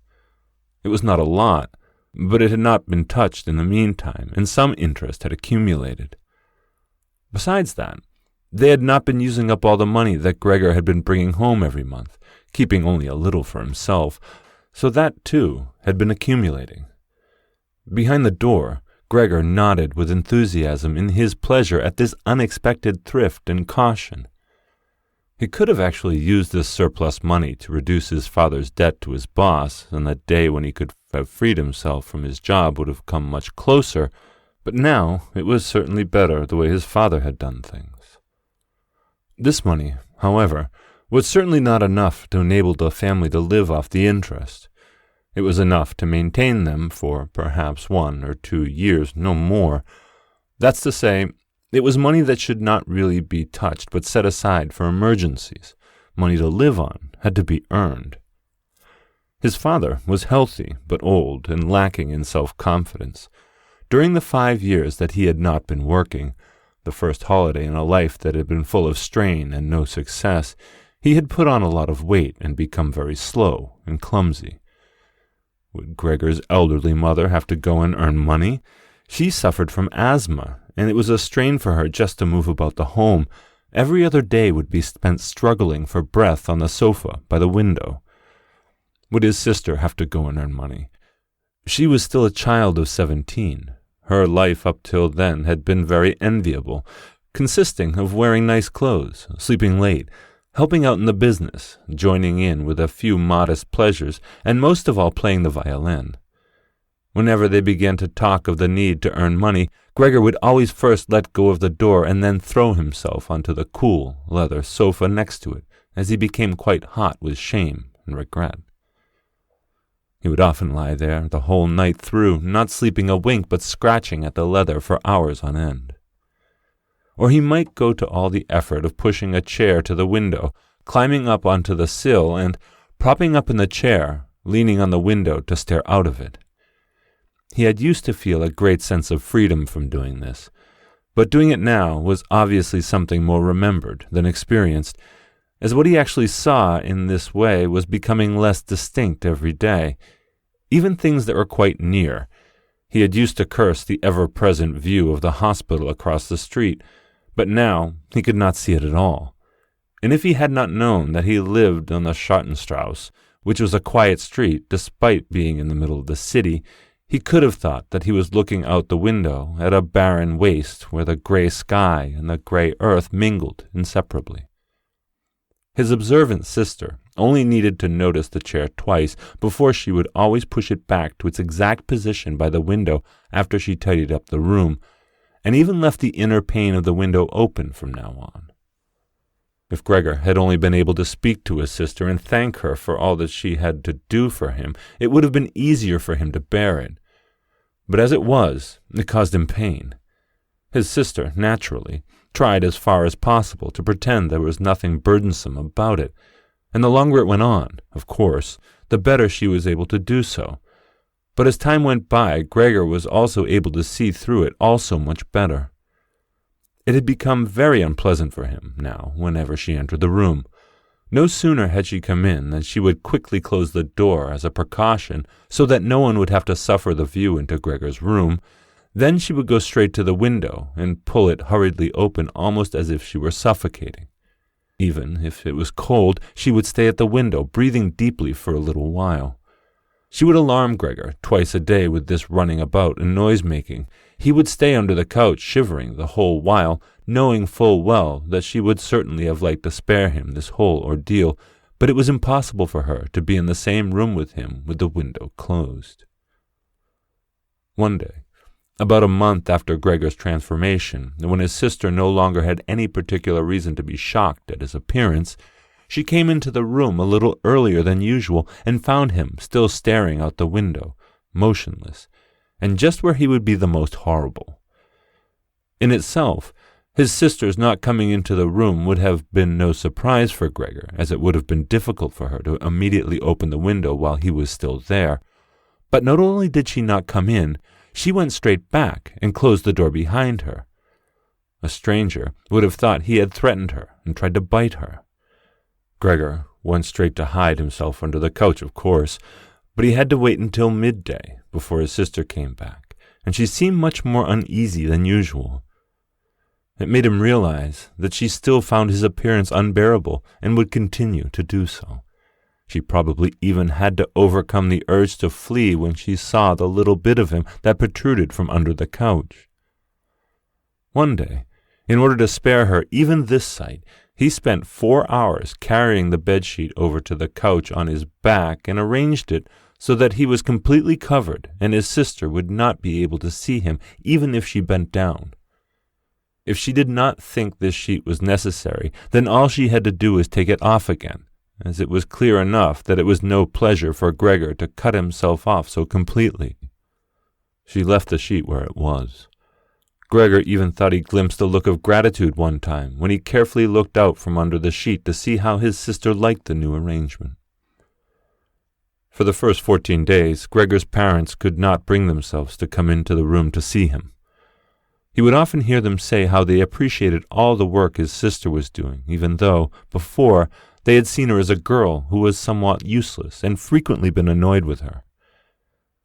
It was not a lot, but it had not been touched in the meantime, and some interest had accumulated. Besides that, they had not been using up all the money that Gregor had been bringing home every month, keeping only a little for himself, so that, too, had been accumulating. Behind the door, Gregor nodded with enthusiasm in his pleasure at this unexpected thrift and caution. He could have actually used this surplus money to reduce his father's debt to his boss, and that day when he could have freed himself from his job would have come much closer, but now it was certainly better the way his father had done things. This money, however, was certainly not enough to enable the family to live off the interest. It was enough to maintain them for perhaps 1 or 2 years, no more. That's to say, it was money that should not really be touched but set aside for emergencies. Money to live on had to be earned. His father was healthy but old and lacking in self-confidence. During the 5 years that he had not been working, the first holiday in a life that had been full of strain and no success, he had put on a lot of weight and become very slow and clumsy. Would Gregor's elderly mother have to go and earn money? She suffered from asthma, and it was a strain for her just to move about the home. Every other day would be spent struggling for breath on the sofa by the window. Would his sister have to go and earn money? She was still a child of 17. Her life up till then had been very enviable, consisting of wearing nice clothes, sleeping late, helping out in the business, joining in with a few modest pleasures, and most of all playing the violin. Whenever they began to talk of the need to earn money, Gregor would always first let go of the door and then throw himself onto the cool leather sofa next to it, as he became quite hot with shame and regret. He would often lie there the whole night through, not sleeping a wink but scratching at the leather for hours on end. Or he might go to all the effort of pushing a chair to the window, climbing up onto the sill and, propping up in the chair, leaning on the window to stare out of it. He had used to feel a great sense of freedom from doing this, but doing it now was obviously something more remembered than experienced, as what he actually saw in this way was becoming less distinct every day. Even things that were quite near. He had used to curse the ever-present view of the hospital across the street, but now he could not see it at all. And if he had not known that he lived on the Schartenstrasse, which was a quiet street despite being in the middle of the city, he could have thought that he was looking out the window at a barren waste where the grey sky and the grey earth mingled inseparably. His observant sister only needed to notice the chair twice before she would always push it back to its exact position by the window after she tidied up the room, and even left the inner pane of the window open from now on. If Gregor had only been able to speak to his sister and thank her for all that she had to do for him, it would have been easier for him to bear it. But as it was, it caused him pain. His sister, naturally, tried as far as possible to pretend there was nothing burdensome about it, and the longer it went on, of course, the better she was able to do so. But as time went by, Gregor was also able to see through it also much better. It had become very unpleasant for him now whenever she entered the room. No sooner had she come in than she would quickly close the door as a precaution so that no one would have to suffer the view into Gregor's room. Then she would go straight to the window and pull it hurriedly open almost as if she were suffocating. Even if it was cold, she would stay at the window, breathing deeply for a little while. She would alarm Gregor twice a day with this running about and noise-making. He would stay under the couch shivering the whole while, knowing full well that she would certainly have liked to spare him this whole ordeal, but it was impossible for her to be in the same room with him with the window closed. One day, about a month after Gregor's transformation, when his sister no longer had any particular reason to be shocked at his appearance, she came into the room a little earlier than usual and found him still staring out the window, motionless, and just where he would be the most horrible. In itself, his sister's not coming into the room would have been no surprise for Gregor, as it would have been difficult for her to immediately open the window while he was still there. But not only did she not come in, she went straight back and closed the door behind her. A stranger would have thought he had threatened her and tried to bite her. Gregor went straight to hide himself under the couch, of course, but he had to wait until midday before his sister came back, and she seemed much more uneasy than usual. It made him realize that she still found his appearance unbearable and would continue to do so. She probably even had to overcome the urge to flee when she saw the little bit of him that protruded from under the couch. One day, in order to spare her even this sight, he spent 4 hours carrying the bedsheet over to the couch on his back and arranged it so that he was completely covered and his sister would not be able to see him even if she bent down. If she did not think this sheet was necessary, then all she had to do was take it off again, as it was clear enough that it was no pleasure for Gregor to cut himself off so completely. She left the sheet where it was. Gregor even thought he glimpsed a look of gratitude one time when he carefully looked out from under the sheet to see how his sister liked the new arrangement. For the first 14 days, Gregor's parents could not bring themselves to come into the room to see him. He would often hear them say how they appreciated all the work his sister was doing, even though, before, they had seen her as a girl who was somewhat useless and frequently been annoyed with her.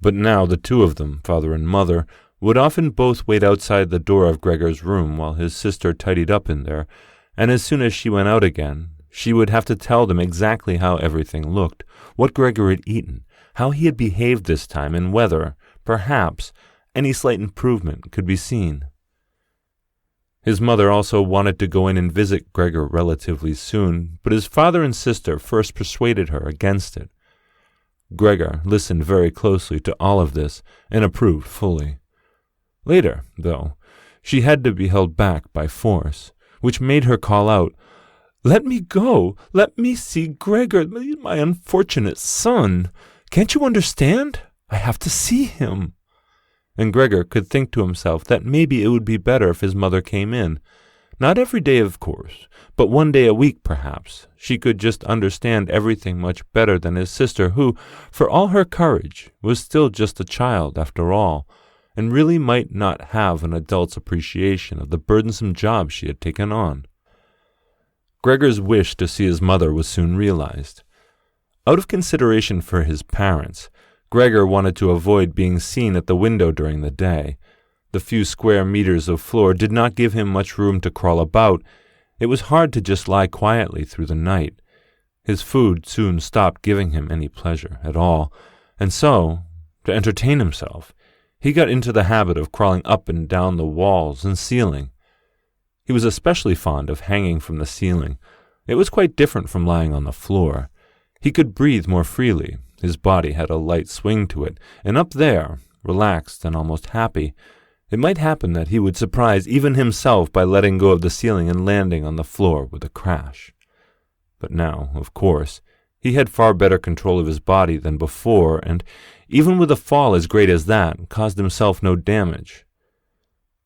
But now the two of them, father and mother, would often both wait outside the door of Gregor's room while his sister tidied up in there, and as soon as she went out again, she would have to tell them exactly how everything looked, what Gregor had eaten, how he had behaved this time, and whether, perhaps, any slight improvement could be seen. His mother also wanted to go in and visit Gregor relatively soon, but his father and sister first persuaded her against it. Gregor listened very closely to all of this and approved fully. Later, though, she had to be held back by force, which made her call out, "Let me go! Let me see Gregor, my unfortunate son! Can't you understand? I have to see him!" And Gregor could think to himself that maybe it would be better if his mother came in, Not every day, of course, but one day a week, perhaps. She could just understand everything much better than his sister, who, for all her courage, was still just a child after all, and really might not have an adult's appreciation of the burdensome job she had taken on. Gregor's wish to see his mother was soon realized. Out of consideration for his parents, Gregor wanted to avoid being seen at the window during the day. The few square meters of floor did not give him much room to crawl about. It was hard to just lie quietly through the night. His food soon stopped giving him any pleasure at all, and so, to entertain himself, he got into the habit of crawling up and down the walls and ceiling. He was especially fond of hanging from the ceiling. It was quite different from lying on the floor. He could breathe more freely. His body had a light swing to it, and up there, relaxed and almost happy, it might happen that he would surprise even himself by letting go of the ceiling and landing on the floor with a crash. But now, of course, he had far better control of his body than before, and even with a fall as great as that, caused himself no damage.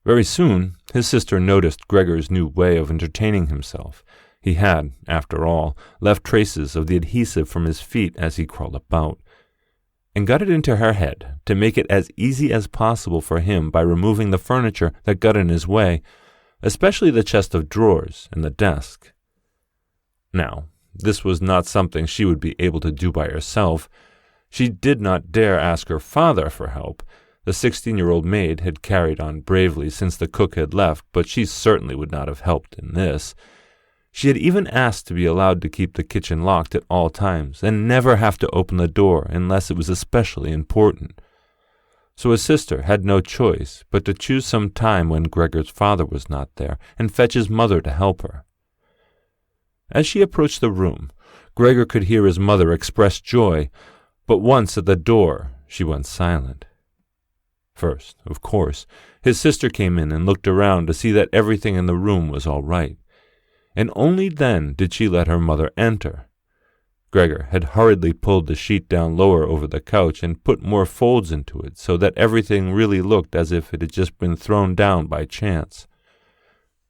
Very soon, his sister noticed Gregor's new way of entertaining himself. He had, after all, left traces of the adhesive from his feet as he crawled about, and got it into her head to make it as easy as possible for him by removing the furniture that got in his way, especially the chest of drawers and the desk. Now, this was not something she would be able to do by herself. She did not dare ask her father for help. The 16-year-old maid had carried on bravely since the cook had left, but she certainly would not have helped in this. She had even asked to be allowed to keep the kitchen locked at all times and never have to open the door unless it was especially important. So his sister had no choice but to choose some time when Gregor's father was not there and fetch his mother to help her. As she approached the room, Gregor could hear his mother express joy, but once at the door she went silent. First, of course, his sister came in and looked around to see that everything in the room was all right, and only then did she let her mother enter. Gregor had hurriedly pulled the sheet down lower over the couch and put more folds into it so that everything really looked as if it had just been thrown down by chance.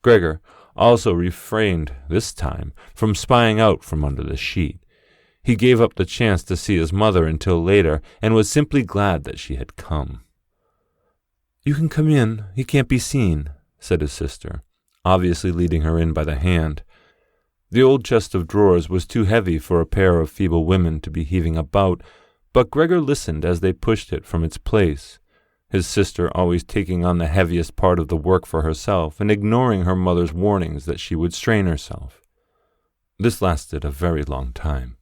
Gregor also refrained, this time, from spying out from under the sheet. He gave up the chance to see his mother until later and was simply glad that she had come. "You can come in. He can't be seen," said his sister, obviously leading her in by the hand. The old chest of drawers was too heavy for a pair of feeble women to be heaving about, but Gregor listened as they pushed it from its place, his sister always taking on the heaviest part of the work for herself and ignoring her mother's warnings that she would strain herself. This lasted a very long time.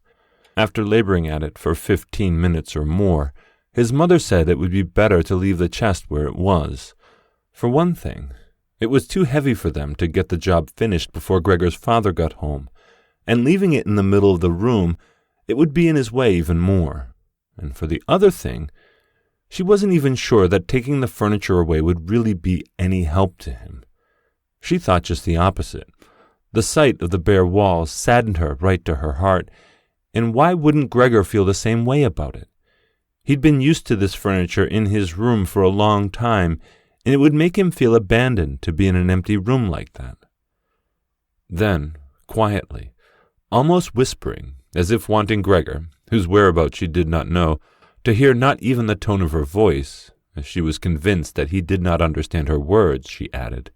After laboring at it for 15 minutes or more, his mother said it would be better to leave the chest where it was. For one thing, it was too heavy for them to get the job finished before Gregor's father got home, and leaving it in the middle of the room, it would be in his way even more. And for the other thing, she wasn't even sure that taking the furniture away would really be any help to him. She thought just the opposite. The sight of the bare walls saddened her right to her heart, and why wouldn't Gregor feel the same way about it? He'd been used to this furniture in his room for a long time, and it would make him feel abandoned to be in an empty room like that. Then, quietly, almost whispering, as if wanting Gregor, whose whereabouts she did not know, to hear not even the tone of her voice, as she was convinced that he did not understand her words, she added,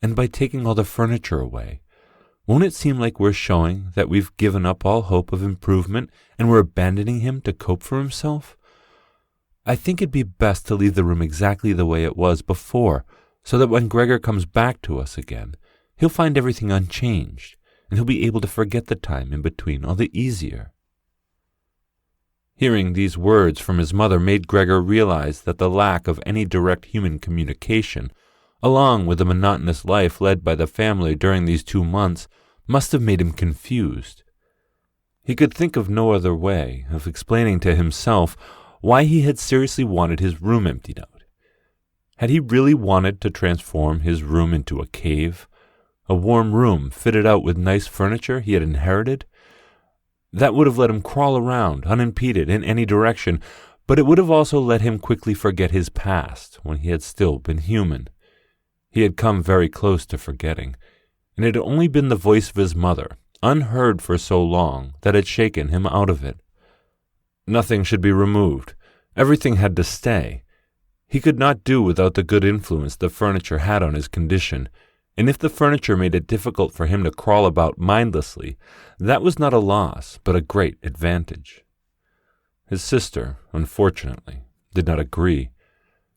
"And by taking all the furniture away, won't it seem like we're showing that we've given up all hope of improvement and we're abandoning him to cope for himself? I think it'd be best to leave the room exactly the way it was before, so that when Gregor comes back to us again, he'll find everything unchanged, and he'll be able to forget the time in between all the easier." Hearing these words from his mother made Gregor realize that the lack of any direct human communication, along with the monotonous life led by the family during these 2 months, must have made him confused. He could think of no other way of explaining to himself why he had seriously wanted his room emptied out. Had he really wanted to transform his room into a cave, a warm room fitted out with nice furniture he had inherited? That would have let him crawl around unimpeded in any direction, but it would have also let him quickly forget his past when he had still been human. he had come very close to forgetting, and it had only been the voice of his mother, unheard for so long, that had shaken him out of it. Nothing should be removed. Everything had to stay. He could not do without the good influence the furniture had on his condition, and if the furniture made it difficult for him to crawl about mindlessly, that was not a loss, but a great advantage. His sister, unfortunately, did not agree.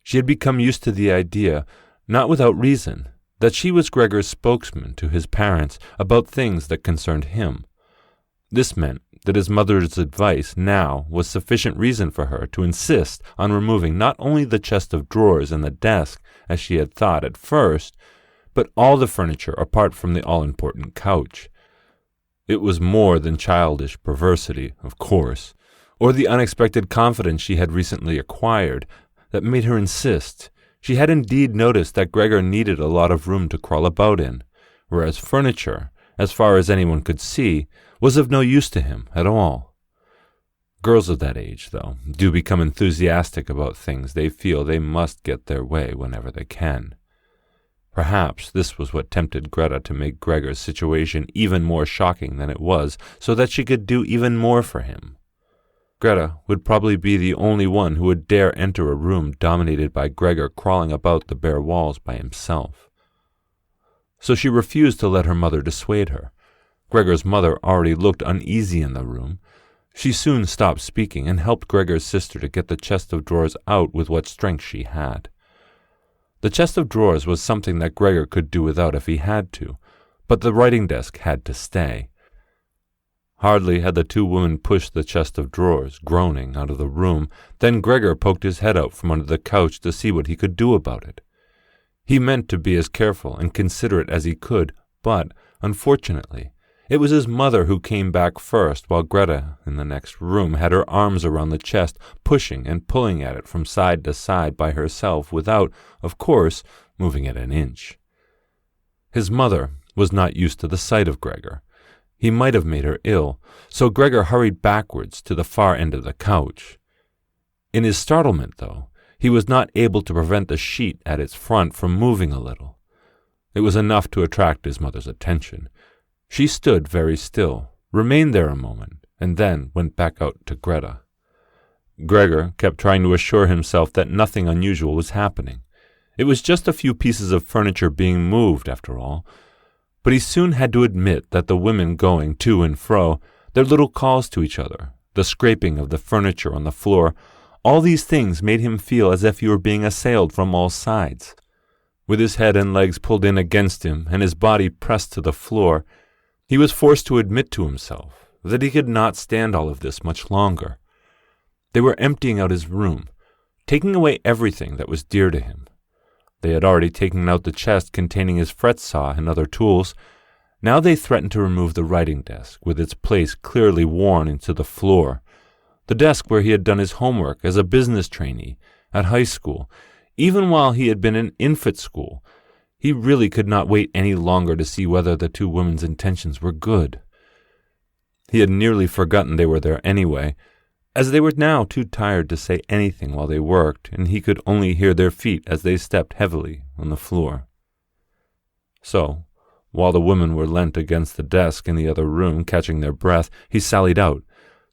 She had become used to the idea, not without reason, that she was Gregor's spokesman to his parents about things that concerned him. This meant that his mother's advice now was sufficient reason for her to insist on removing not only the chest of drawers and the desk, as she had thought at first, but all the furniture apart from the all-important couch. It was more than childish perversity, of course, or the unexpected confidence she had recently acquired, that made her insist. She had indeed noticed that Gregor needed a lot of room to crawl about in, whereas furniture, as far as anyone could see, was of no use to him at all. Girls of that age, though, do become enthusiastic about things they feel they must get their way whenever they can. Perhaps this was what tempted Greta to make Gregor's situation even more shocking than it was, so that she could do even more for him. Greta would probably be the only one who would dare enter a room dominated by Gregor crawling about the bare walls by himself. So she refused to let her mother dissuade her. Gregor's mother already looked uneasy in the room. She soon stopped speaking and helped Gregor's sister to get the chest of drawers out with what strength she had. The chest of drawers was something that Gregor could do without if he had to, but the writing desk had to stay. Hardly had the two women pushed the chest of drawers, groaning, out of the room, than Gregor poked his head out from under the couch to see what he could do about it. He meant to be as careful and considerate as he could, but, unfortunately, it was his mother who came back first, while Greta, in the next room, had her arms around the chest, pushing and pulling at it from side to side by herself without, of course, moving it an inch. His mother was not used to the sight of Gregor. He might have made her ill, so Gregor hurried backwards to the far end of the couch. In his startlement, though, he was not able to prevent the sheet at its front from moving a little. It was enough to attract his mother's attention. She stood very still, remained there a moment, and then went back out to Greta. Gregor kept trying to assure himself that nothing unusual was happening. It was just a few pieces of furniture being moved, after all. But he soon had to admit that the women going to and fro, their little calls to each other, the scraping of the furniture on the floor, all these things made him feel as if he were being assailed from all sides. With his head and legs pulled in against him and his body pressed to the floor, he was forced to admit to himself that he could not stand all of this much longer. They were emptying out his room, taking away everything that was dear to him. They had already taken out the chest containing his fret saw and other tools. Now they threatened to remove the writing desk, with its place clearly worn into the floor, the desk where he had done his homework as a business trainee at high school, even while he had been in infant school. He really could not wait any longer to see whether the two women's intentions were good. He had nearly forgotten they were there anyway, as they were now too tired to say anything while they worked, and he could only hear their feet as they stepped heavily on the floor. So, while the women were leant against the desk in the other room, catching their breath, he sallied out,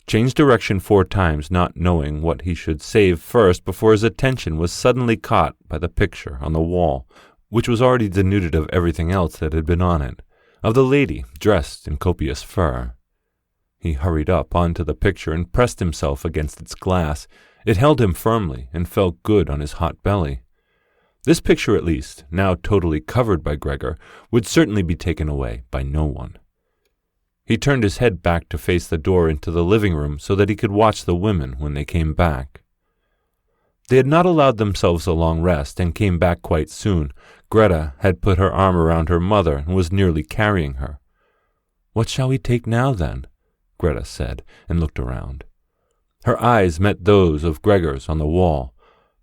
changed direction 4 times, not knowing what he should save first before his attention was suddenly caught by the picture on the wall, which was already denuded of everything else that had been on it, of the lady dressed in copious fur. He hurried up onto the picture and pressed himself against its glass. It held him firmly and felt good on his hot belly. This picture, at least, now totally covered by Gregor, would certainly be taken away by no one. He turned his head back to face the door into the living room so that he could watch the women when they came back. They had not allowed themselves a long rest and came back quite soon. Greta had put her arm around her mother and was nearly carrying her. "What shall we take now, then?" Greta said, and looked around. Her eyes met those of Gregor's on the wall.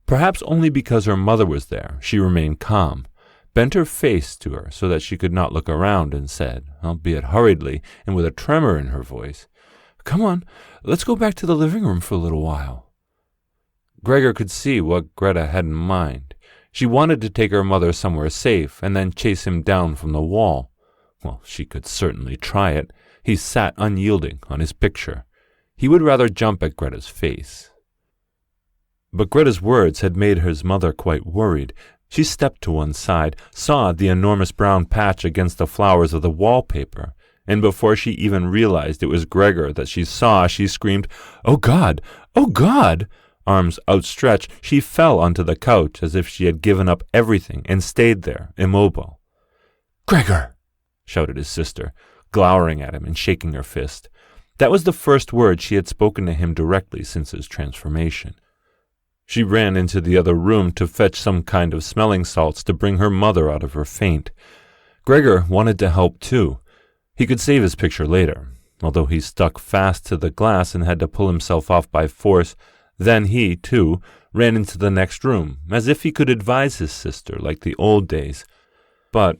Perhaps only because her mother was there, she remained calm, bent her face to her so that she could not look around, and said, albeit hurriedly and with a tremor in her voice, "Come on, let's go back to the living room for a little while." Gregor could see what Greta had in mind. She wanted to take her mother somewhere safe and then chase him down from the wall. Well, she could certainly try it. He sat unyielding on his picture. He would rather jump at Greta's face. But Greta's words had made his mother quite worried. She stepped to one side, saw the enormous brown patch against the flowers of the wallpaper, and before she even realized it was Gregor that she saw, she screamed, "Oh God! Oh God!" Arms outstretched, she fell onto the couch as if she had given up everything and stayed there, immobile. "Gregor!" shouted his sister, glowering at him and shaking her fist. That was the first word she had spoken to him directly since his transformation. She ran into the other room to fetch some kind of smelling salts to bring her mother out of her faint. Gregor wanted to help too. He could save his picture later, although he stuck fast to the glass and had to pull himself off by force. Then he, too, ran into the next room, as if he could advise his sister like the old days. But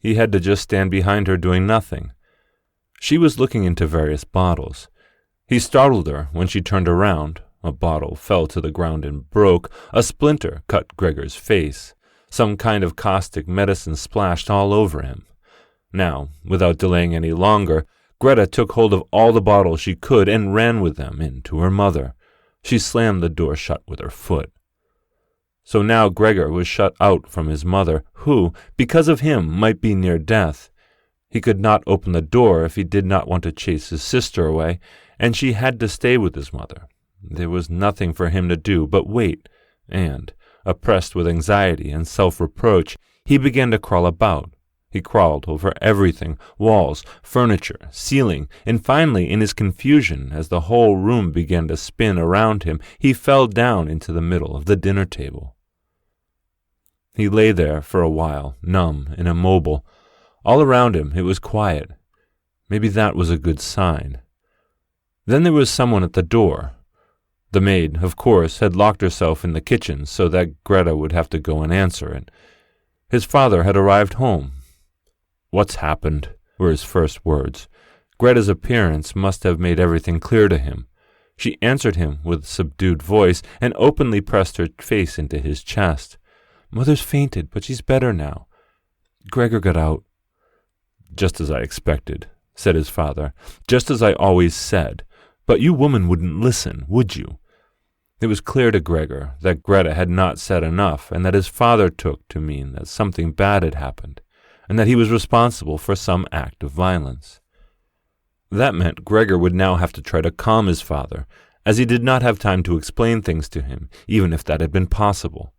he had to just stand behind her doing nothing. She was looking into various bottles. He startled her when she turned around. A bottle fell to the ground and broke. A splinter cut Gregor's face. Some kind of caustic medicine splashed all over him. Now, without delaying any longer, Greta took hold of all the bottles she could and ran with them in to her mother. She slammed the door shut with her foot. So now Gregor was shut out from his mother, who, because of him, might be near death. He could not open the door if he did not want to chase his sister away, and she had to stay with his mother. There was nothing for him to do but wait, and, oppressed with anxiety and self-reproach, he began to crawl about. He crawled over everything, walls, furniture, ceiling, and finally, in his confusion, as the whole room began to spin around him, he fell down into the middle of the dinner table. He lay there for a while, numb and immobile. All around him it was quiet. Maybe that was a good sign. Then there was someone at the door. The maid, of course, had locked herself in the kitchen so that Greta would have to go and answer it. His father had arrived home. "What's happened?" were his first words. Greta's appearance must have made everything clear to him. She answered him with subdued voice and openly pressed her face into his chest. "Mother's fainted, but she's better now. Gregor got out." "Just as I expected," said his father. "Just as I always said. But you woman wouldn't listen, would you?" It was clear to Gregor that Greta had not said enough, and that his father took to mean that something bad had happened, and that he was responsible for some act of violence. That meant Gregor would now have to try to calm his father, as he did not have time to explain things to him, even if that had been possible.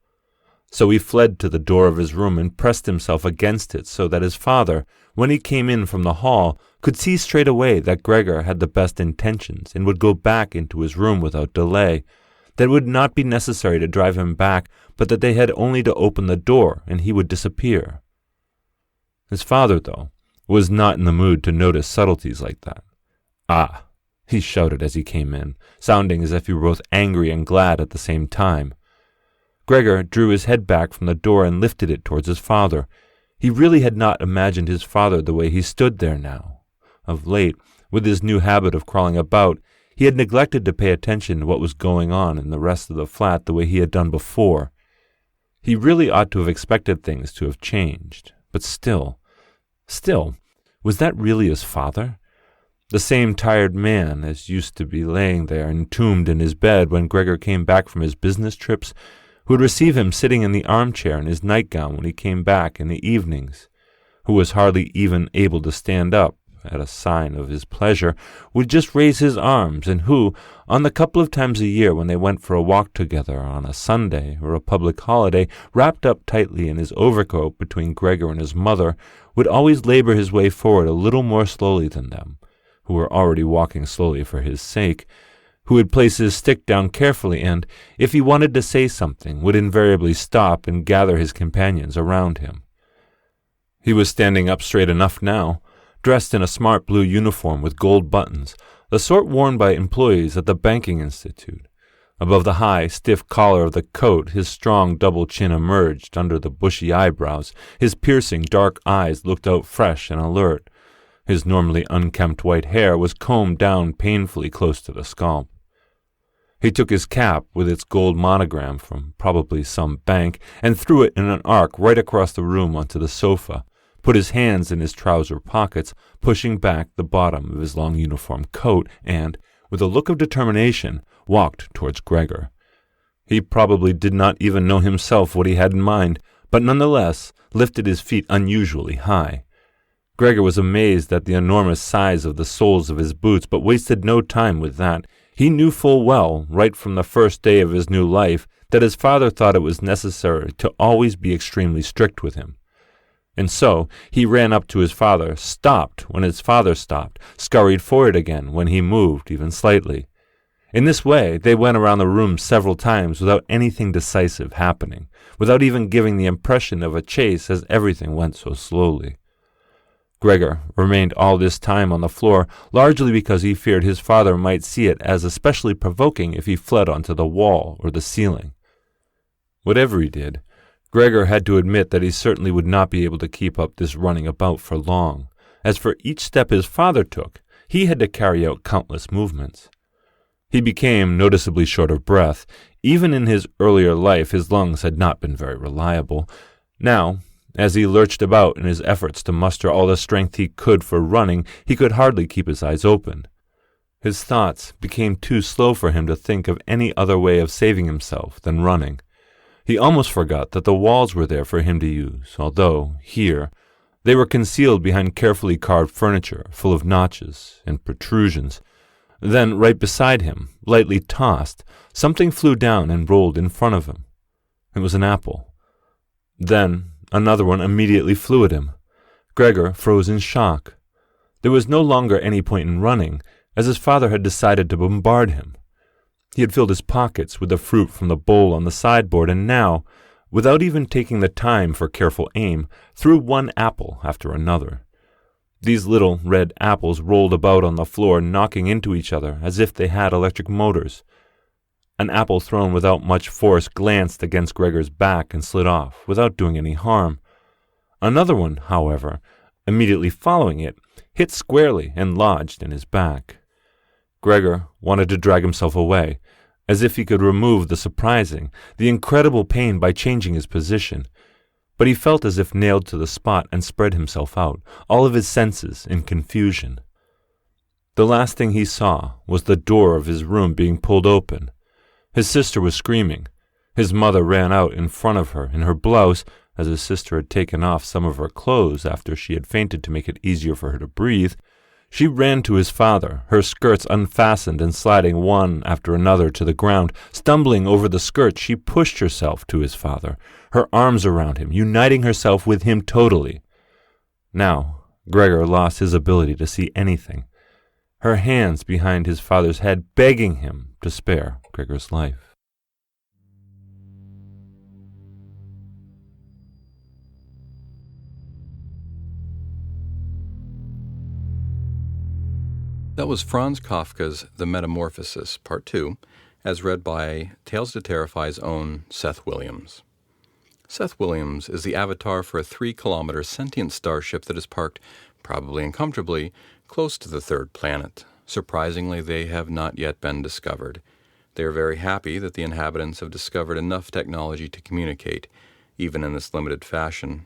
So he fled to the door of his room and pressed himself against it so that his father, when he came in from the hall, could see straight away that Gregor had the best intentions and would go back into his room without delay, that it would not be necessary to drive him back, but that they had only to open the door and he would disappear. His father, though, was not in the mood to notice subtleties like that. "Ah!" he shouted as he came in, sounding as if he were both angry and glad at the same time. Gregor drew his head back from the door and lifted it towards his father. He really had not imagined his father the way he stood there now. Of late, with his new habit of crawling about, he had neglected to pay attention to what was going on in the rest of the flat the way he had done before. He really ought to have expected things to have changed, but still, was that really his father? The same tired man as used to be laying there entombed in his bed when Gregor came back from his business trips, who would receive him sitting in the armchair in his nightgown when he came back in the evenings, who was hardly even able to stand up at a sign of his pleasure, would just raise his arms, and who, on the couple of times a year when they went for a walk together on a Sunday or a public holiday, wrapped up tightly in his overcoat between Gregor and his mother, would always labor his way forward a little more slowly than them, who were already walking slowly for his sake, who would place his stick down carefully and, if he wanted to say something, would invariably stop and gather his companions around him. He was standing up straight enough now, dressed in a smart blue uniform with gold buttons, the sort worn by employees at the banking institute. Above the high, stiff collar of the coat, his strong double chin emerged under the bushy eyebrows. His piercing dark eyes looked out fresh and alert. His normally unkempt white hair was combed down painfully close to the scalp. He took his cap with its gold monogram from probably some bank and threw it in an arc right across the room onto the sofa, put his hands in his trouser pockets, pushing back the bottom of his long uniform coat, and, with a look of determination, walked towards Gregor. He probably did not even know himself what he had in mind, but nonetheless lifted his feet unusually high. Gregor was amazed at the enormous size of the soles of his boots, but wasted no time with that. He knew full well, right from the first day of his new life, that his father thought it was necessary to always be extremely strict with him. And so he ran up to his father, stopped when his father stopped, scurried forward again when he moved even slightly. In this way, they went around the room several times without anything decisive happening, without even giving the impression of a chase, as everything went so slowly. Gregor remained all this time on the floor, largely because he feared his father might see it as especially provoking if he fled onto the wall or the ceiling. Whatever he did, Gregor had to admit that he certainly would not be able to keep up this running about for long. As for each step his father took, he had to carry out countless movements. He became noticeably short of breath. Even in his earlier life, his lungs had not been very reliable. Now, as he lurched about in his efforts to muster all the strength he could for running, he could hardly keep his eyes open. His thoughts became too slow for him to think of any other way of saving himself than running. He almost forgot that the walls were there for him to use, although, here, they were concealed behind carefully carved furniture full of notches and protrusions. Then, right beside him, lightly tossed, something flew down and rolled in front of him. It was an apple. Then another one immediately flew at him. Gregor froze in shock. There was no longer any point in running, as his father had decided to bombard him. He had filled his pockets with the fruit from the bowl on the sideboard, and now, without even taking the time for careful aim, threw one apple after another. These little red apples rolled about on the floor, knocking into each other as if they had electric motors. An apple thrown without much force glanced against Gregor's back and slid off, without doing any harm. Another one, however, immediately following it, hit squarely and lodged in his back. Gregor wanted to drag himself away, as if he could remove the surprising, the incredible pain by changing his position. But he felt as if nailed to the spot and spread himself out, all of his senses in confusion. The last thing he saw was the door of his room being pulled open. His sister was screaming. His mother ran out in front of her in her blouse, as his sister had taken off some of her clothes after she had fainted to make it easier for her to breathe. She ran to his father, her skirts unfastened and sliding one after another to the ground. Stumbling over the skirts, she pushed herself to his father, her arms around him, uniting herself with him totally. Now, Gregor lost his ability to see anything. Her hands behind his father's head, begging him to spare Gregor's life. That was Franz Kafka's The Metamorphosis, Part 2, as read by Tales to Terrify's own Seth Williams. Seth Williams is the avatar for a 3-kilometer sentient starship that is parked, probably uncomfortably, close to the third planet. Surprisingly, they have not yet been discovered. They are very happy that the inhabitants have discovered enough technology to communicate, even in this limited fashion.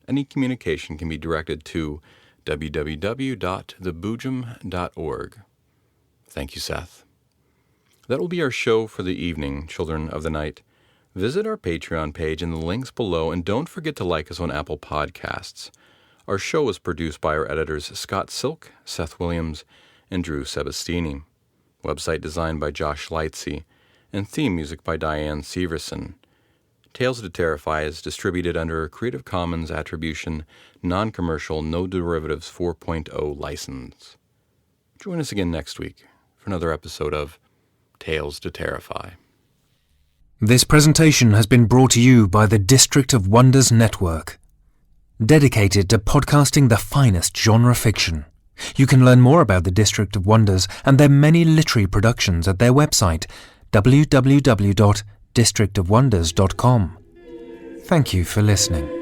Any communication can be directed to www.theboojum.org. Thank you, Seth. That will be our show for the evening, Children of the Night. Visit our Patreon page in the links below, and don't forget to like us on Apple Podcasts. Our show is produced by our editors Scott Silk, Seth Williams, and Drew Sebastini. Website designed by Josh Lightsey, and theme music by Diane Severson. Tales to Terrify is distributed under a Creative Commons Attribution, Non-Commercial, No Derivatives 4.0 license. Join us again next week for another episode of Tales to Terrify. This presentation has been brought to you by the District of Wonders Network, dedicated to podcasting the finest genre fiction. You can learn more about the District of Wonders and their many literary productions at their website, www.districtofwonders.com. Thank you for listening.